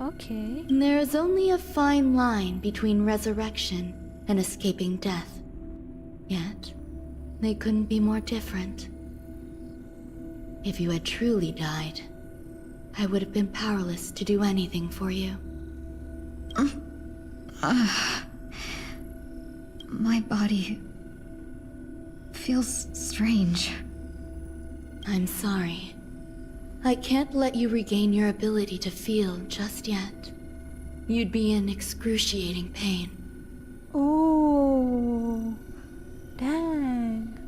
Okay. There is only a fine line between resurrection and escaping death. Yet, they couldn't be more different. If you had truly died, I would have been powerless to do anything for you. My body feels strange. I'm sorry. I can't let you regain your ability to feel just yet. You'd be in excruciating pain. Oh, dang.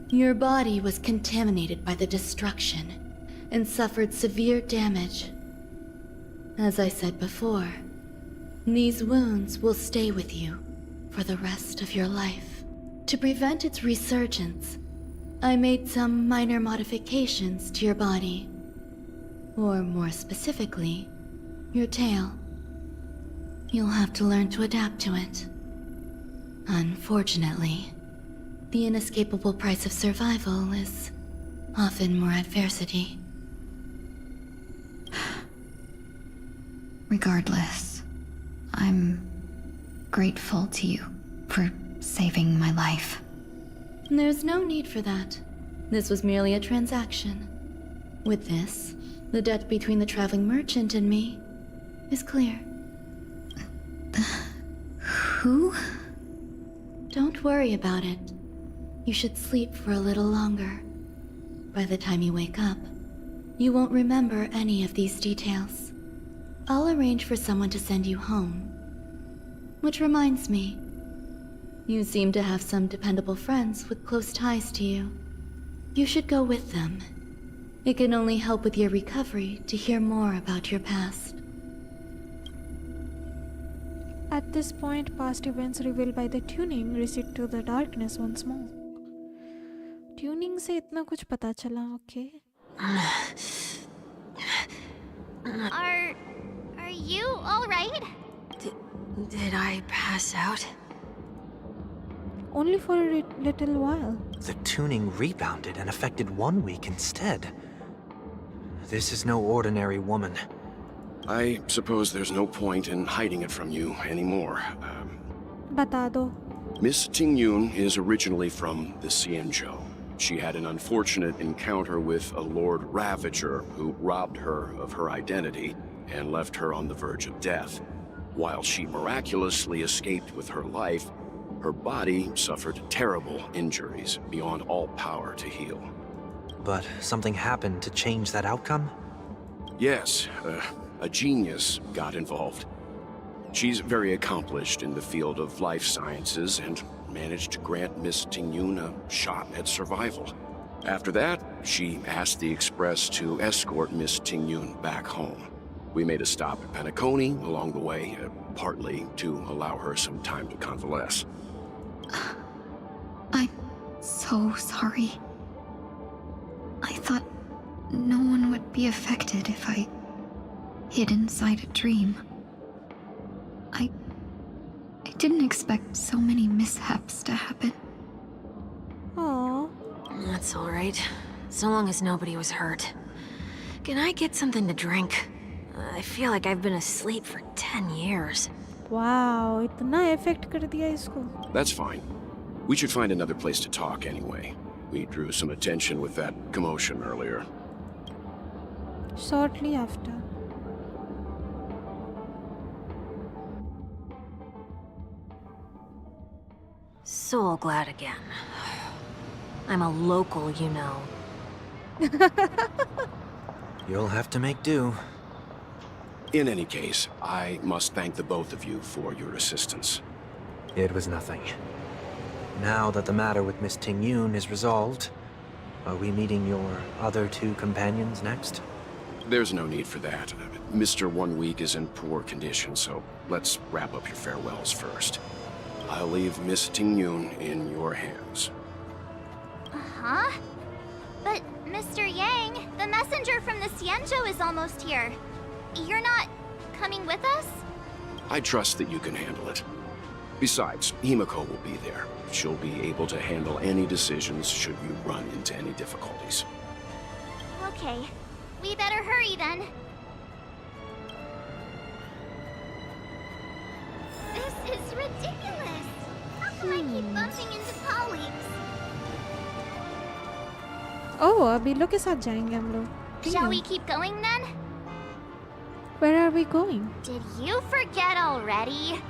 Your body was contaminated by the destruction and suffered severe damage. As I said before, these wounds will stay with you for the rest of your life. To prevent its resurgence, I made some minor modifications to your body. Or more specifically, your tail. You'll have to learn to adapt to it. Unfortunately, the inescapable price of survival is often more adversity. Regardless, I'm grateful to you for saving my life. There's no need for that. This was merely a transaction. With this, the debt between the traveling merchant and me is clear. Who? Don't worry about it. You should sleep for a little longer. By the time you wake up, you won't remember any of these details. I'll arrange for someone to send you home. Which reminds me, you seem to have some dependable friends with close ties to you. You should go with them. It can only help with your recovery to hear more about your past. At this point, past events revealed by the tuning recede to the darkness once more. Tuning से इतना कुछ पता चला, okay? Are you all right? Did I pass out? Only for a little while. The tuning rebounded and affected 1 week instead. This is no ordinary woman. I suppose there's no point in hiding it from you anymore. बता दो. Miss Tingyun is originally from the Xianzhou. She had an unfortunate encounter with a Lord Ravager who robbed her of her identity and left her on the verge of death. While she miraculously escaped with her life, her body suffered terrible injuries beyond all power to heal. But something happened to change that outcome? Yes, a genius got involved. She's very accomplished in the field of life sciences and managed to grant Miss Tingyun a shot at survival. After that, she asked the Express to escort Miss Tingyun back home. We made a stop at Penacony along the way, partly to allow her some time to convalesce. I'm so sorry. I thought no one would be affected if I hid inside a dream. I didn't expect so many mishaps to happen. Aww. That's all right. So long as nobody was hurt. Can I get something to drink? I feel like I've been asleep for 10 years. Wow, इतना effect कर दिया इसको. That's fine. We should find another place to talk anyway. We drew some attention with that commotion earlier. Shortly after. So glad again. I'm a local, you know. You'll have to make do. In any case, I must thank the both of you for your assistance. It was nothing. Now that the matter with Miss Tingyun is resolved, are we meeting your other two companions next? There's no need for that. Mr. 1 Week is in poor condition, so let's wrap up your farewells first. I'll leave Miss Tingyun in your hands. Huh? But, Mr. Yang, the messenger from the Xianzhou is almost here. You're not coming with us? I trust that you can handle it. Besides, Himiko will be there. She'll be able to handle any decisions should you run into any difficulties. Okay. We better hurry then. This is ridiculous! How come I keep bumping into colleagues? Oh, अभी लोग के साथ जाएंगे हम लोग. Shall we keep going then? Where are we going? Did you forget already?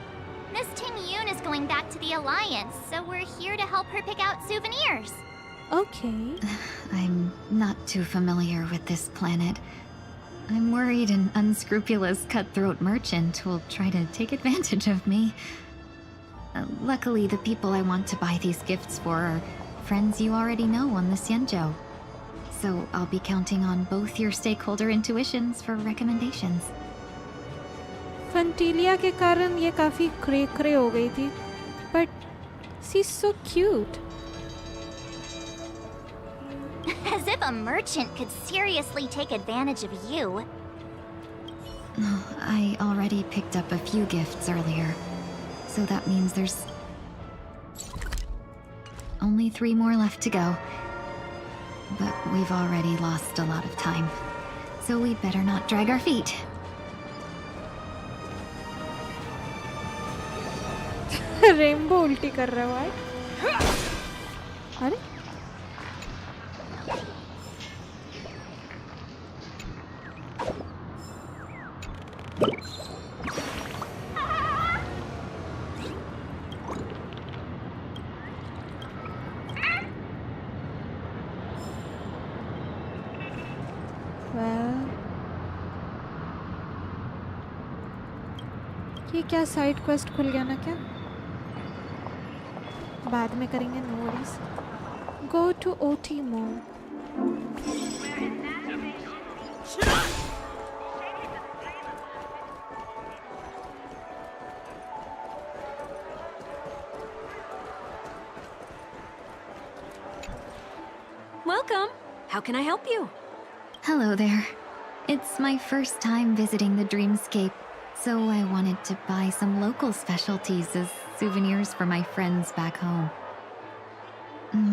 Miss Tingyun is going back to the Alliance, so we're here to help her pick out souvenirs. Okay. I'm not too familiar with this planet. I'm worried an unscrupulous cutthroat merchant will try to take advantage of me. Luckily, the people I want to buy these gifts for are friends you already know on the Xianzhou. So I'll be counting on both your stakeholder intuitions for recommendations. फंटीलिया के कारण ये काफी क्रे हो गई थी, but she's so cute. As if a merchant could seriously take advantage of you. I already picked up a few gifts earlier, so that means there's only 3 more left to go. But we've already lost a lot of time, so we'd better not drag our feet. Rainbow उल्टी कर रहा है। अरे ये क्या side quest खुल गया ना क्या? बाद में करेंगे, no worries. Go to OT mall. Welcome. How can I help you? Hello there. It's my first time visiting the Dreamscape, so I wanted to buy some local specialties as souvenirs for my friends back home.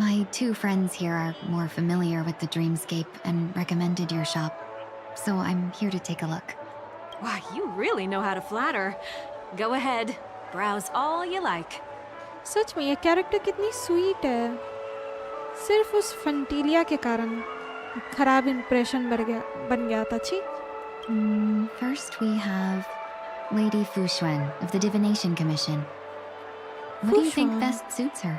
My 2 friends here are more familiar with the Dreamscape and recommended your shop, so I'm here to take a look. Wow, you really know how to flatter. Go ahead. Browse all you like. सच में ये character कितनी sweet है। सिर्फ उस फंटीलिया के कारण खराब impression बन गया था। छी। First we have Lady Fu Xuan of the Divination Commission. What do you think best suits her?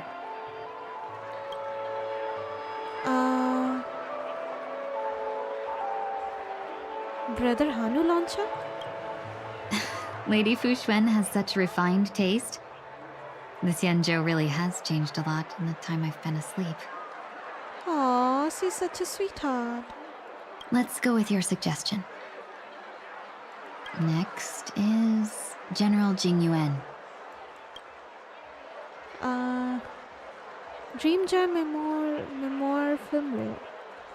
Brother Hanu launcher? Lady Fu Xuan has such refined taste. This Yanzhou really has changed a lot in the time I've been asleep. Aw, she's such a sweetheart. Let's go with your suggestion. Next is General Jing Yuan. Dream Jam Memoir Film Reel.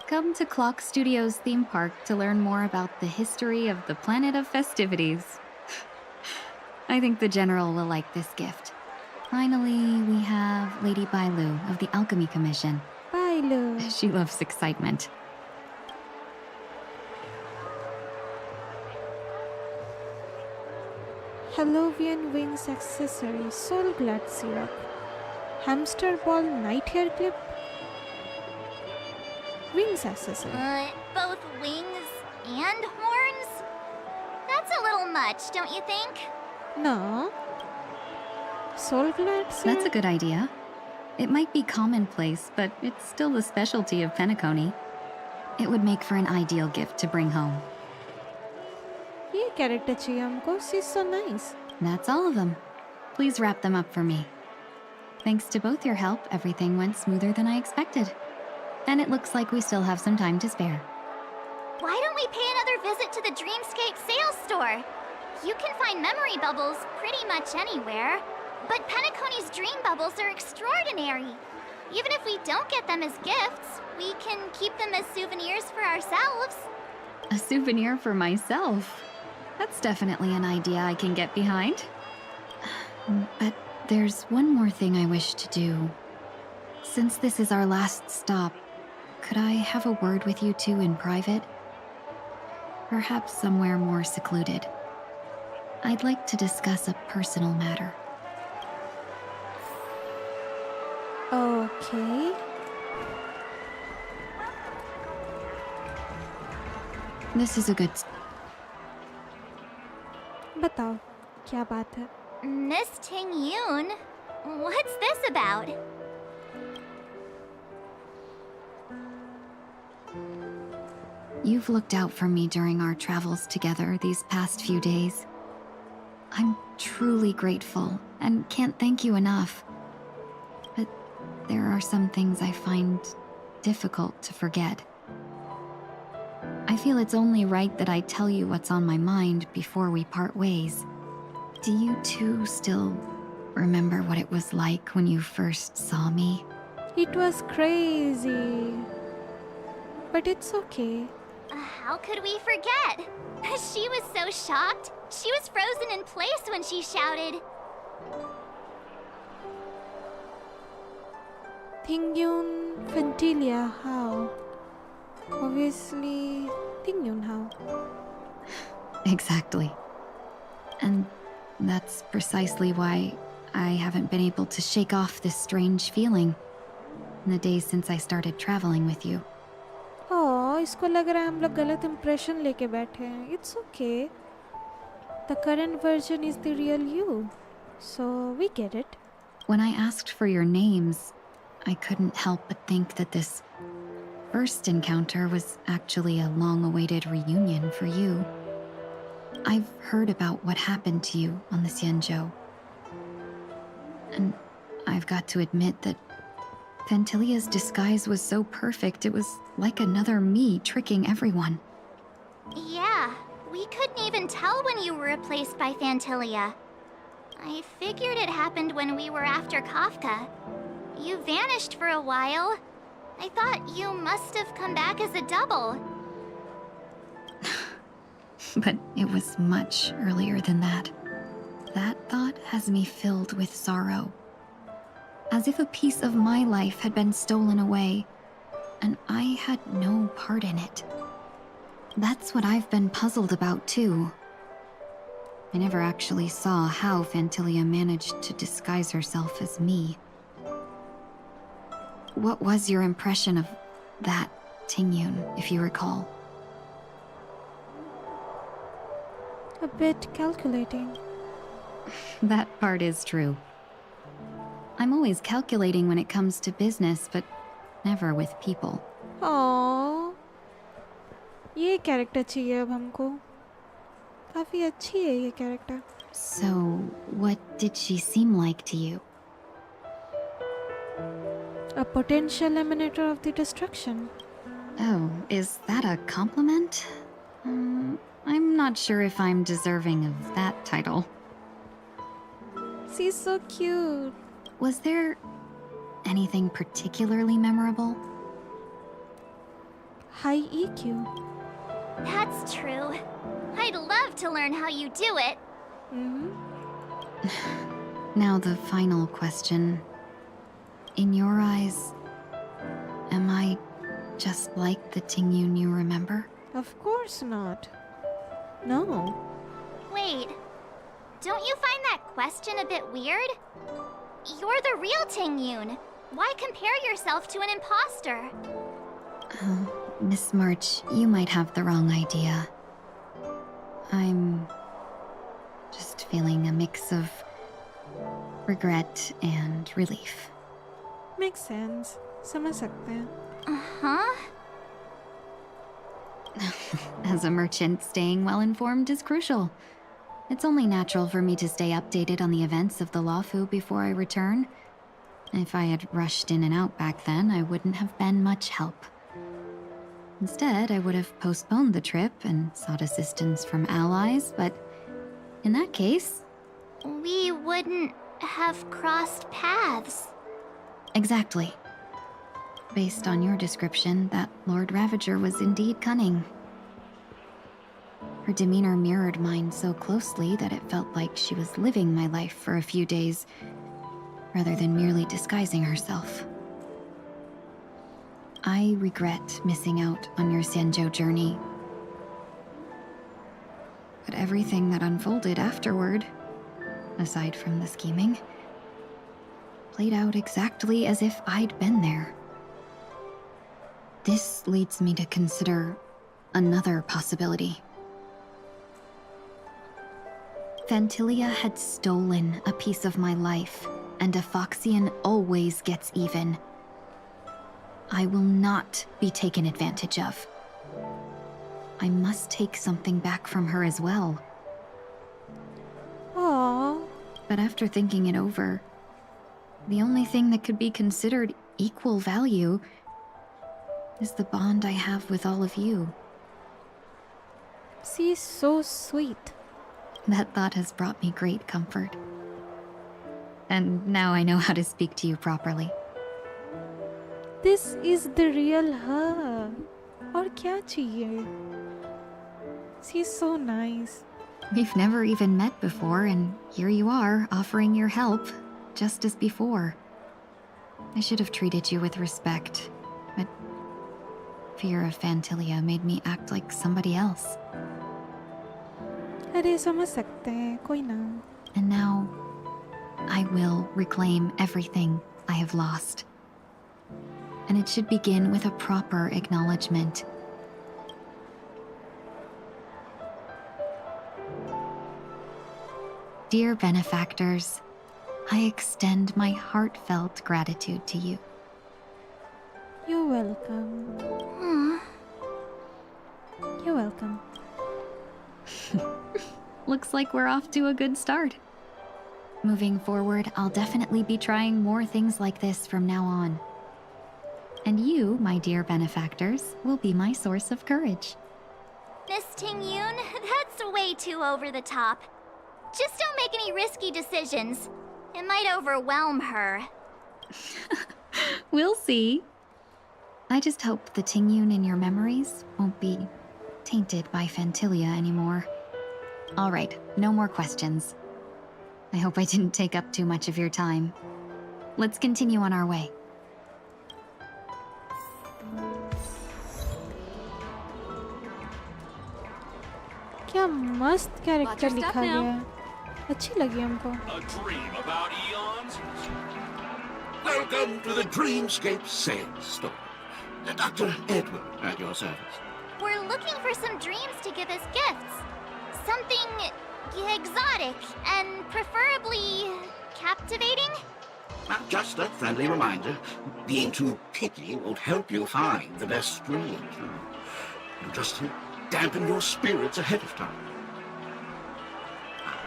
Come to Clock Studios theme park to learn more about the history of the planet of festivities. I think the General will like this gift. Finally, we have Lady Bailu of the Alchemy Commission. Bailu. She loves excitement. Halloween Wings Accessory, Soul Glad Syrup, Hamster Ball Night Hair Clip, Wings Accessory. Both wings and horns? That's a little much, don't you think? No. Soul Glad Syrup? That's a good idea. It might be commonplace, but it's still the specialty of Penacony. It would make for an ideal gift to bring home. ये character चाहिए हमको. She's so nice. That's all of them. Please wrap them up for me. Thanks to both your help, everything went smoother than I expected. And it looks like we still have some time to spare. Why don't we pay another visit to the Dreamscape sales store? You can find memory bubbles pretty much anywhere. But Penacony's dream bubbles are extraordinary. Even if we don't get them as gifts, we can keep them as souvenirs for ourselves. A souvenir for myself? That's definitely an idea I can get behind. But there's one more thing I wish to do. Since this is our last stop, could I have a word with you two in private? Perhaps somewhere more secluded. I'd like to discuss a personal matter. Okay. This is a good... बताओ क्या बात है? Miss Ting Yoon, what's this about? You've looked out for me during our travels together these past few days. I'm truly grateful and can't thank you enough. But there are some things I find difficult to forget. I feel it's only right that I tell you what's on my mind before we part ways. Do you two still remember what it was like when you first saw me? It was crazy. But it's okay. How could we forget? She was so shocked. She was frozen in place when she shouted. Thingyun Fentilia, how? Obviously, Thingyun, how? Exactly. And that's precisely why I haven't been able to shake off this strange feeling in the days since I started traveling with you. Oh, इसको लग रहा है हम लोग गलत impression लेके बैठे हैं. It's okay. The current version is the real you. So we get it. When I asked for your names, I couldn't help but think that this first encounter was actually a long-awaited reunion for you. I've heard about what happened to you on the Xianzhou. And I've got to admit that Fantilia's disguise was so perfect, it was like another me tricking everyone. Yeah, we couldn't even tell when you were replaced by Fantilia. I figured it happened when we were after Kafka. You vanished for a while. I thought you must have come back as a double. But it was much earlier than that. That thought has me filled with sorrow. As if a piece of my life had been stolen away, and I had no part in it. That's what I've been puzzled about, too. I never actually saw how Fantilia managed to disguise herself as me. What was your impression of that Tingyun, if you recall? A bit calculating. That part is true. I'm always calculating when it comes to business, but never with people. Aww. ये character चाहिए अब हमको. काफी अच्छी है ये character. So, what did she seem like to you? A potential emanator of the destruction. Oh, is that a compliment? I'm not sure if I'm deserving of that title. She's so cute. Was there anything particularly memorable? High EQ. That's true. I'd love to learn how you do it. Now the final question. In your eyes, am I just like the Tingyun you remember? Of course not. No. Wait, don't you find that question a bit weird? You're the real Tingyun. Why compare yourself to an imposter? Miss March, you might have the wrong idea. I'm just feeling a mix of regret and relief. Makes sense. समझ सकते हैं. Uh-huh. As a merchant, staying well-informed is crucial. It's only natural for me to stay updated on the events of the Luofu before I return. If I had rushed in and out back then, I wouldn't have been much help. Instead, I would have postponed the trip and sought assistance from allies, but in that case... We wouldn't have crossed paths. Exactly. Based on your description, that Lord Ravager was indeed cunning. Her demeanor mirrored mine so closely that it felt like she was living my life for a few days, rather than merely disguising herself. I regret missing out on your Xianzhou journey. But everything that unfolded afterward, aside from the scheming, played out exactly as if I'd been there. This leads me to consider another possibility. Fantilia had stolen a piece of my life, and a Foxian always gets even. I will not be taken advantage of. I must take something back from her as well. Aww. But after thinking it over, the only thing that could be considered equal value is the bond I have with all of you. She's so sweet. That thought has brought me great comfort. And now I know how to speak to you properly. This is the real her. और क्या चाहिए? She's so nice. We've never even met before, and here you are, offering your help, just as before. I should have treated you with respect, but fear of Phantilia made me act like somebody else. अरे समझ सकते हैं, कोई ना. And now, I will reclaim everything I have lost. And it should begin with a proper acknowledgement. Dear benefactors, I extend my heartfelt gratitude to you. You're welcome. You're welcome. Looks like we're off to a good start. Moving forward, I'll definitely be trying more things like this from now on. And you, my dear benefactors, will be my source of courage. Miss Ting-Yoon, that's way too over the top. Just don't make any risky decisions. It might overwhelm her. We'll see. I just hope the Ting-Yoon in your memories won't be tainted by Phantilia anymore. All right, no more questions. I hope I didn't take up too much of your time. Let's continue on our way. क्या मस्त character लिखा गया है. अच्छी लगी हमको. A dream about eons? Welcome to the Dreamscape sales store. Dr. Edward at your service. We're looking for some dreams to give as gifts. Something exotic and preferably captivating. Now, just a friendly reminder, being too picky won't help you find the best dreams. You just dampen your spirits ahead of time.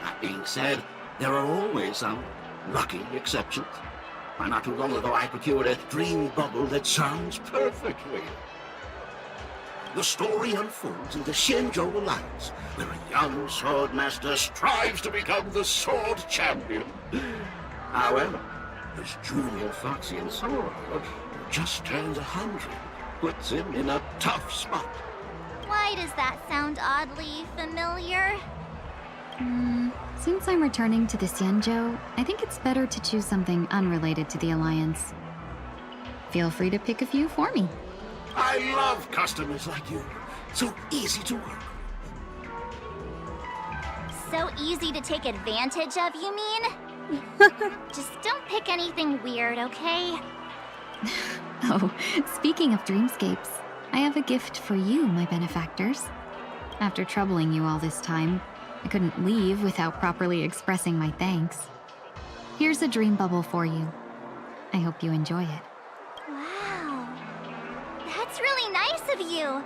That being said, there are always some lucky exceptions. Not too long ago, I procured a dream bubble that sounds perfect for you. The story unfolds in the Shenzhou Alliance, where a young swordmaster strives to become the sword champion. However, his junior Foxian sword, who just turned 100, puts him in a tough spot. Why does that sound oddly familiar? Since I'm returning to the Xianzhou, I think it's better to choose something unrelated to the Alliance. Feel free to pick a few for me. I love customers like you. So easy to work. So easy to take advantage of, you mean? Just don't pick anything weird, okay? Oh, speaking of dreamscapes, I have a gift for you, my benefactors. After troubling you all this time, I couldn't leave without properly expressing my thanks. Here's a dream bubble for you. I hope you enjoy it. Wow. That's really nice of you.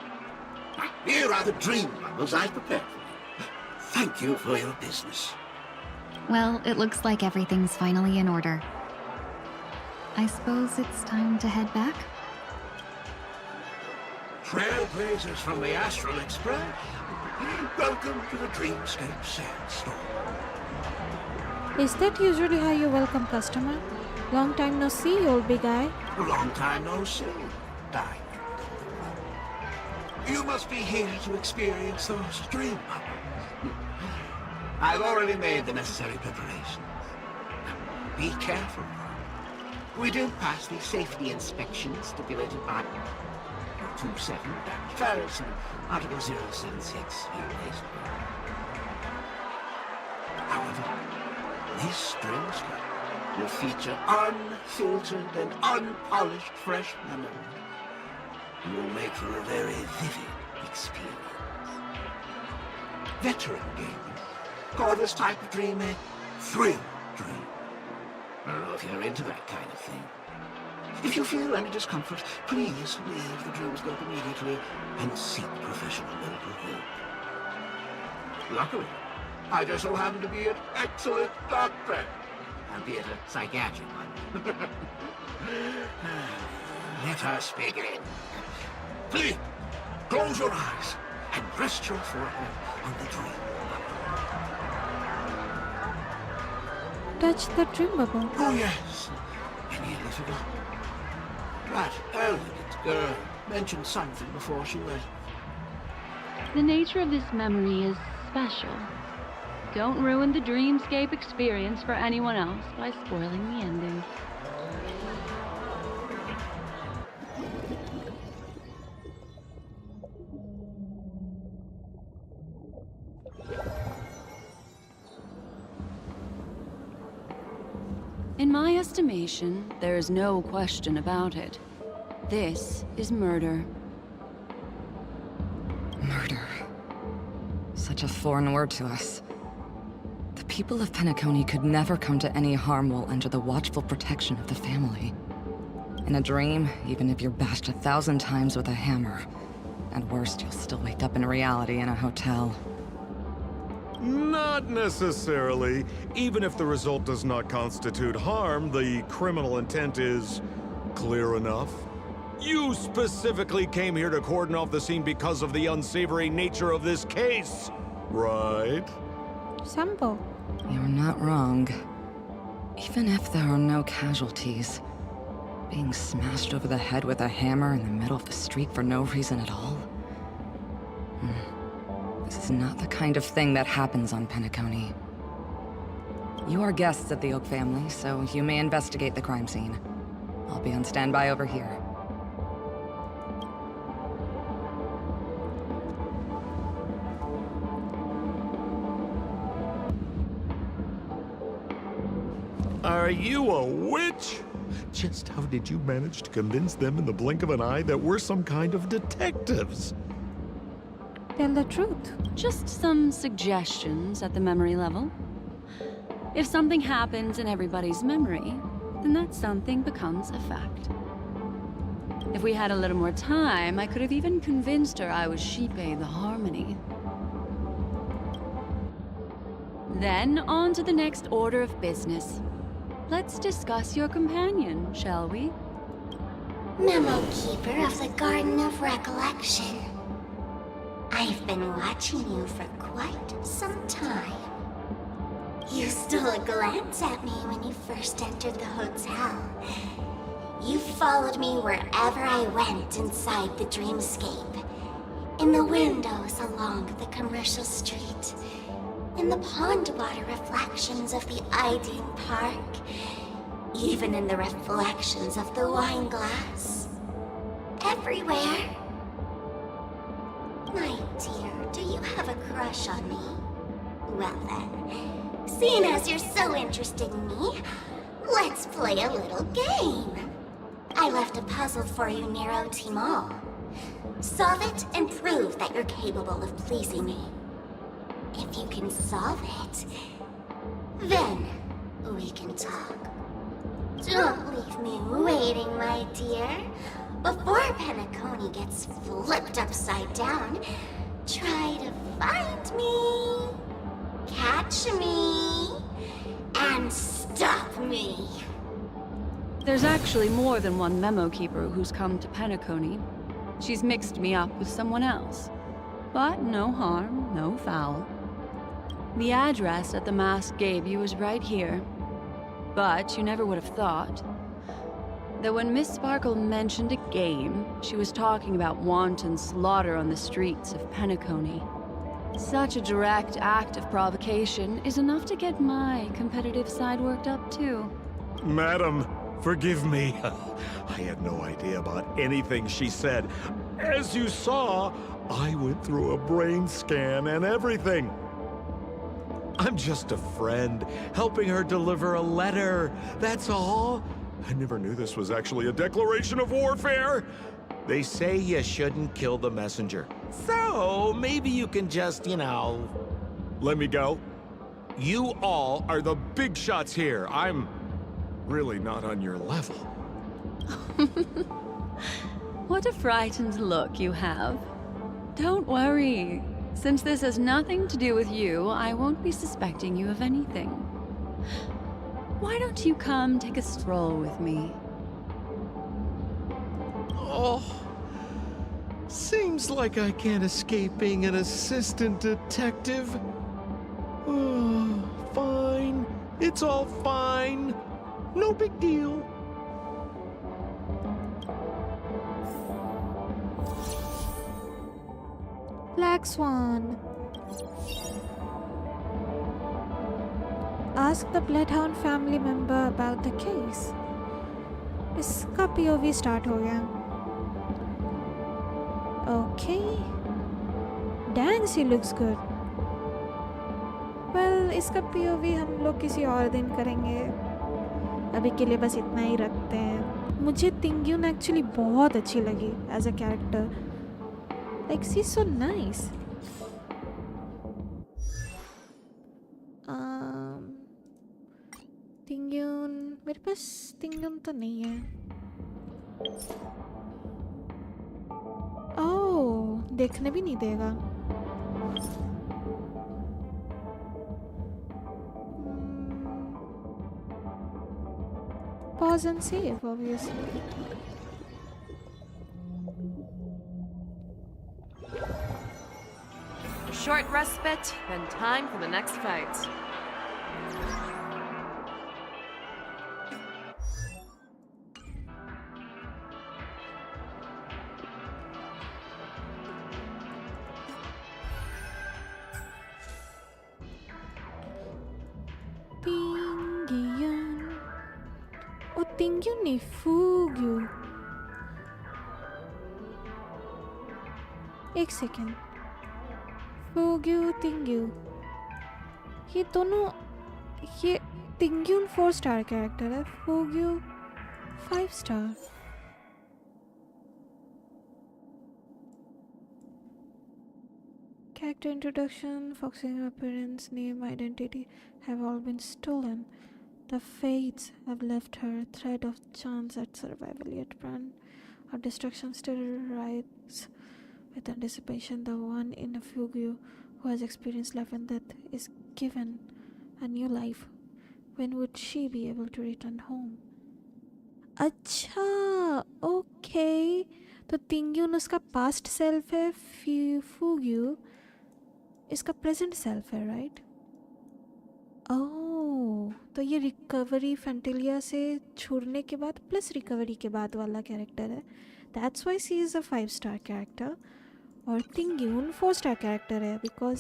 Here are the dream bubbles I've prepared for you. Thank you for your business. Well, it looks like everything's finally in order. I suppose it's time to head back? Trailblazers from the Astral Express. Welcome to the Dreamscape sales store. Is that usually how you welcome customer? Long time no see, old big guy. A long time no see. Diamond. You must be here to experience those dream bubbles. I've already made the necessary preparations. Be careful. We do pass the safety inspection stipulated by 27 Ferris and Article 076 However, this dreamscape will feature unfiltered and unpolished fresh memories. It will make for a very vivid experience. Veteran gamers call this type of dream a thrill dream. I don't know if you're into that kind of thing. If you feel any discomfort, please leave the dreamscape immediately and seek professional medical help. Luckily, I just so happen to be an excellent doctor, albeit a psychiatric one. Let us begin. Please, close your eyes and rest your forehead on the dream. Touch the dream bubble. Oh yes, I nearly forgot. That elegant girl mentioned something before she went. The nature of this memory is special. Don't ruin the dreamscape experience for anyone else by spoiling the ending. In my estimation, there is no question about it. This is murder. Murder. Such a foreign word to us. The people of Penacony could never come to any harm while under the watchful protection of the family. In a dream, even if you're bashed 1,000 times with a hammer, at worst, you'll still wake up in reality in a hotel. Not necessarily. Even if the result does not constitute harm, the criminal intent is clear enough. You specifically came here to cordon off the scene because of the unsavory nature of this case, right? Sampo. You're not wrong. Even if there are no casualties, being smashed over the head with a hammer in the middle of the street for no reason at all? This is not the kind of thing that happens on Penacony. You are guests of the Oak family, so you may investigate the crime scene. I'll be on standby over here. Are you a witch? Just how did you manage to convince them in the blink of an eye that we're some kind of detectives? Tell the truth. Just some suggestions at the memory level. If something happens in everybody's memory, then that something becomes a fact. If we had a little more time, I could have even convinced her I was Shipe the Harmony. Then, on to the next order of business. Let's discuss your companion, shall we? Memo Keeper of the Garden of Recollection. I've been watching you for quite some time. You stole a glance at me when you first entered the hotel. You followed me wherever I went inside the dreamscape. In the windows along the commercial street. In the pond water reflections of the Ideen Park. Even in the reflections of the wine glass. Everywhere. My dear, do you have a crush on me? Well then, seeing as you're so interested in me, let's play a little game. I left a puzzle for you near OT Mall. Solve it and prove that you're capable of pleasing me. If you can solve it, then we can talk. Don't leave me waiting, my dear. Before Penacony gets flipped upside down, try to find me, catch me, and stop me. There's actually more than one Memo Keeper who's come to Penacony. She's mixed me up with someone else. But no harm, no foul. The address that the mask gave you is right here. But you never would have thought that when Miss Sparkle mentioned a game, she was talking about wanton slaughter on the streets of Penacony. Such a direct act of provocation is enough to get my competitive side worked up too. Madam, forgive me. I had no idea about anything she said. As you saw, I went through a brain scan and everything. I'm just a friend, helping her deliver a letter, that's all. I never knew this was actually a declaration of warfare. They say you shouldn't kill the messenger. So, maybe you can just, let me go. You all are the big shots here. I'm really not on your level. What a frightened look you have. Don't worry. Since this has nothing to do with you, I won't be suspecting you of anything. Why don't you come take a stroll with me? Oh, seems like I can't escape being an assistant detective. Oh, fine. It's all fine. No big deal. Black Swan. Ask the Bloodhound family member about the case. इसका POV start हो गया. Okay. Dang, she looks good. Well, इसका POV हम लोग किसी और दिन करेंगे. अभी के लिए बस इतना ही रखते हैं. मुझे तिंग्यून एक्चुअली बहुत अच्छी लगी as a character. Like she is so nice. Tingyun मेरे पास तिंग्यून तो नहीं है. ओह, देखने भी नहीं देगा. Pause and save, obviously. Short respite, then time for the next fight. Tingyun ni Fugyu. एक सेकेंड. Fugyu, Tingyu. ये दोनों, ये Tingyun 4 स्टार कैरेक्टर है. Fugyu 5 star. Character introduction, focusing appearance, name, identity have all been stolen. The fates have left her a thread of chance at survival, yet brand of destruction still rides with anticipation. The one in a Fugyu who has experienced life and death is given a new life. When would she be able to return home? अच्छा, okay. तो तिंग्यून उसका past self है, Fugyu इसका present self है, right? ओह, तो ये recovery फैंटेलिया से छूटने के बाद प्लस रिकवरी के बाद वाला कैरेक्टर है. That's why she is a 5 star character. और तिंग्यून 4 स्टार कैरेक्टर है because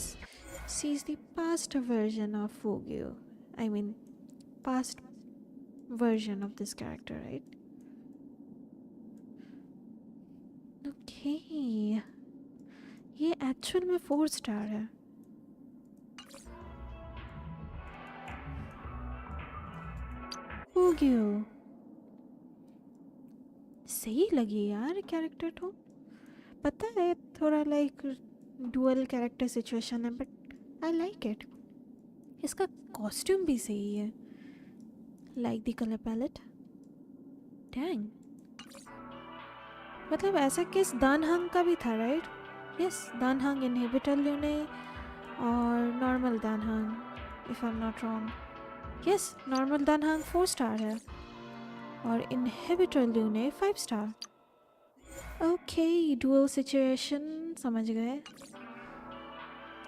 she is the past version of Fugyu. I mean past version of this character, right? Okay, ये एक्चुअल में 4 star है. Fugyu सही लगी यार character. तो पता है थोड़ा लाइक डुअल कैरेक्टर सिचुएशन है, बट आई लाइक इट. इसका कॉस्ट्यूम भी सही है. Like the colour palette. Dang, मतलब ऐसा केस दानहंग का भी था, right? Yes, Dan Heng Imbibitor Lunae और normal Dan Heng, if I am not wrong. Yes, normal Dan Heng 4 star है और Imbibitor Lunae 5 star. Okay, dual situation समझ गए.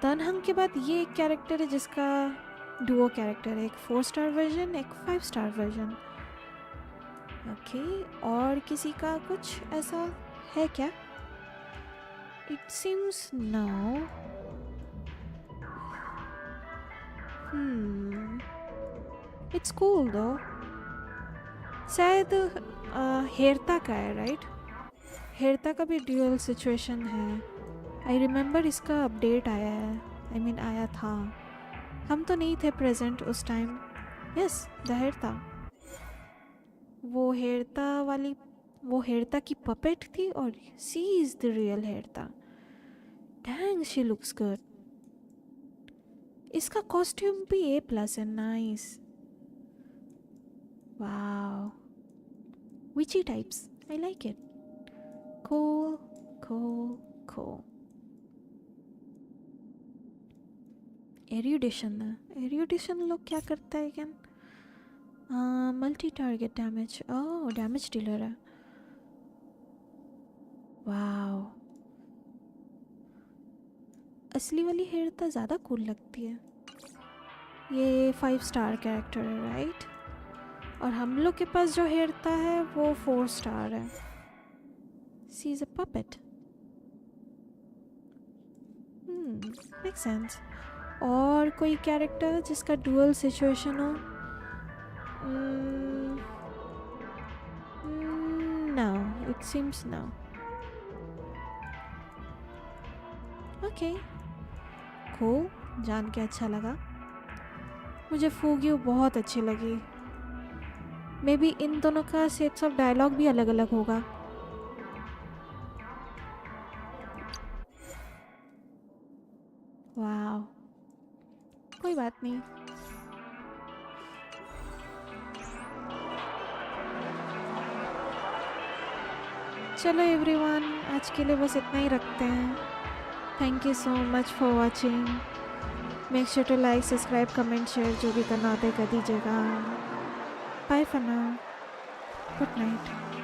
दानहंग के बाद ये एक कैरेक्टर है जिसका डुओ कैरेक्टर है. एक 4 स्टार वर्जन, एक 5 स्टार वर्जन. ओके, और किसी का कुछ ऐसा है क्या? It seems no. It's cool though. शायद हेरता का है, राइट? हेरता का भी ड्यूअल सिचुएशन है. आई रिमेंबर इसका अपडेट आया है. आई मीन आया था. हम तो नहीं थे प्रेजेंट उस टाइम. Yes, the हेरता. वो हेरता की पपेट थी और she is the real Herta. Dang, she looks good. इसका कॉस्ट्यूम भी A+ है. Nice. Wow, witchy types. I like it. cool cool cool. एरियोडेशन है. एरियोडेशन लोग क्या करता है क्या? Multi target damage. Oh, damage dealer है. वाओ, असली वाली हेरता ज़्यादा कूल लगती है. ये 5 स्टार कैरेक्टर है, राइट? और हम लोग के पास जो हेरता है वो 4 स्टार है. She is a puppet. Make sense. और कोई कैरेक्टर जिसका डुअल सिचुएशन हो? No, it seems no. Okay, cool. जान के अच्छा लगा। मुझे फूग्यू बहुत अच्छी लगी। मे बी इन दोनों का सेट्स ऑफ डायलॉग भी अलग अलग होगा। वाह, कोई बात नहीं। चलो एवरीवन, आज के लिए बस इतना ही रखते हैं। Thank you so much for watching. Make sure to like, subscribe, comment, share, जो भी करना होता है कर दीजिएगा। Bye for now, good night.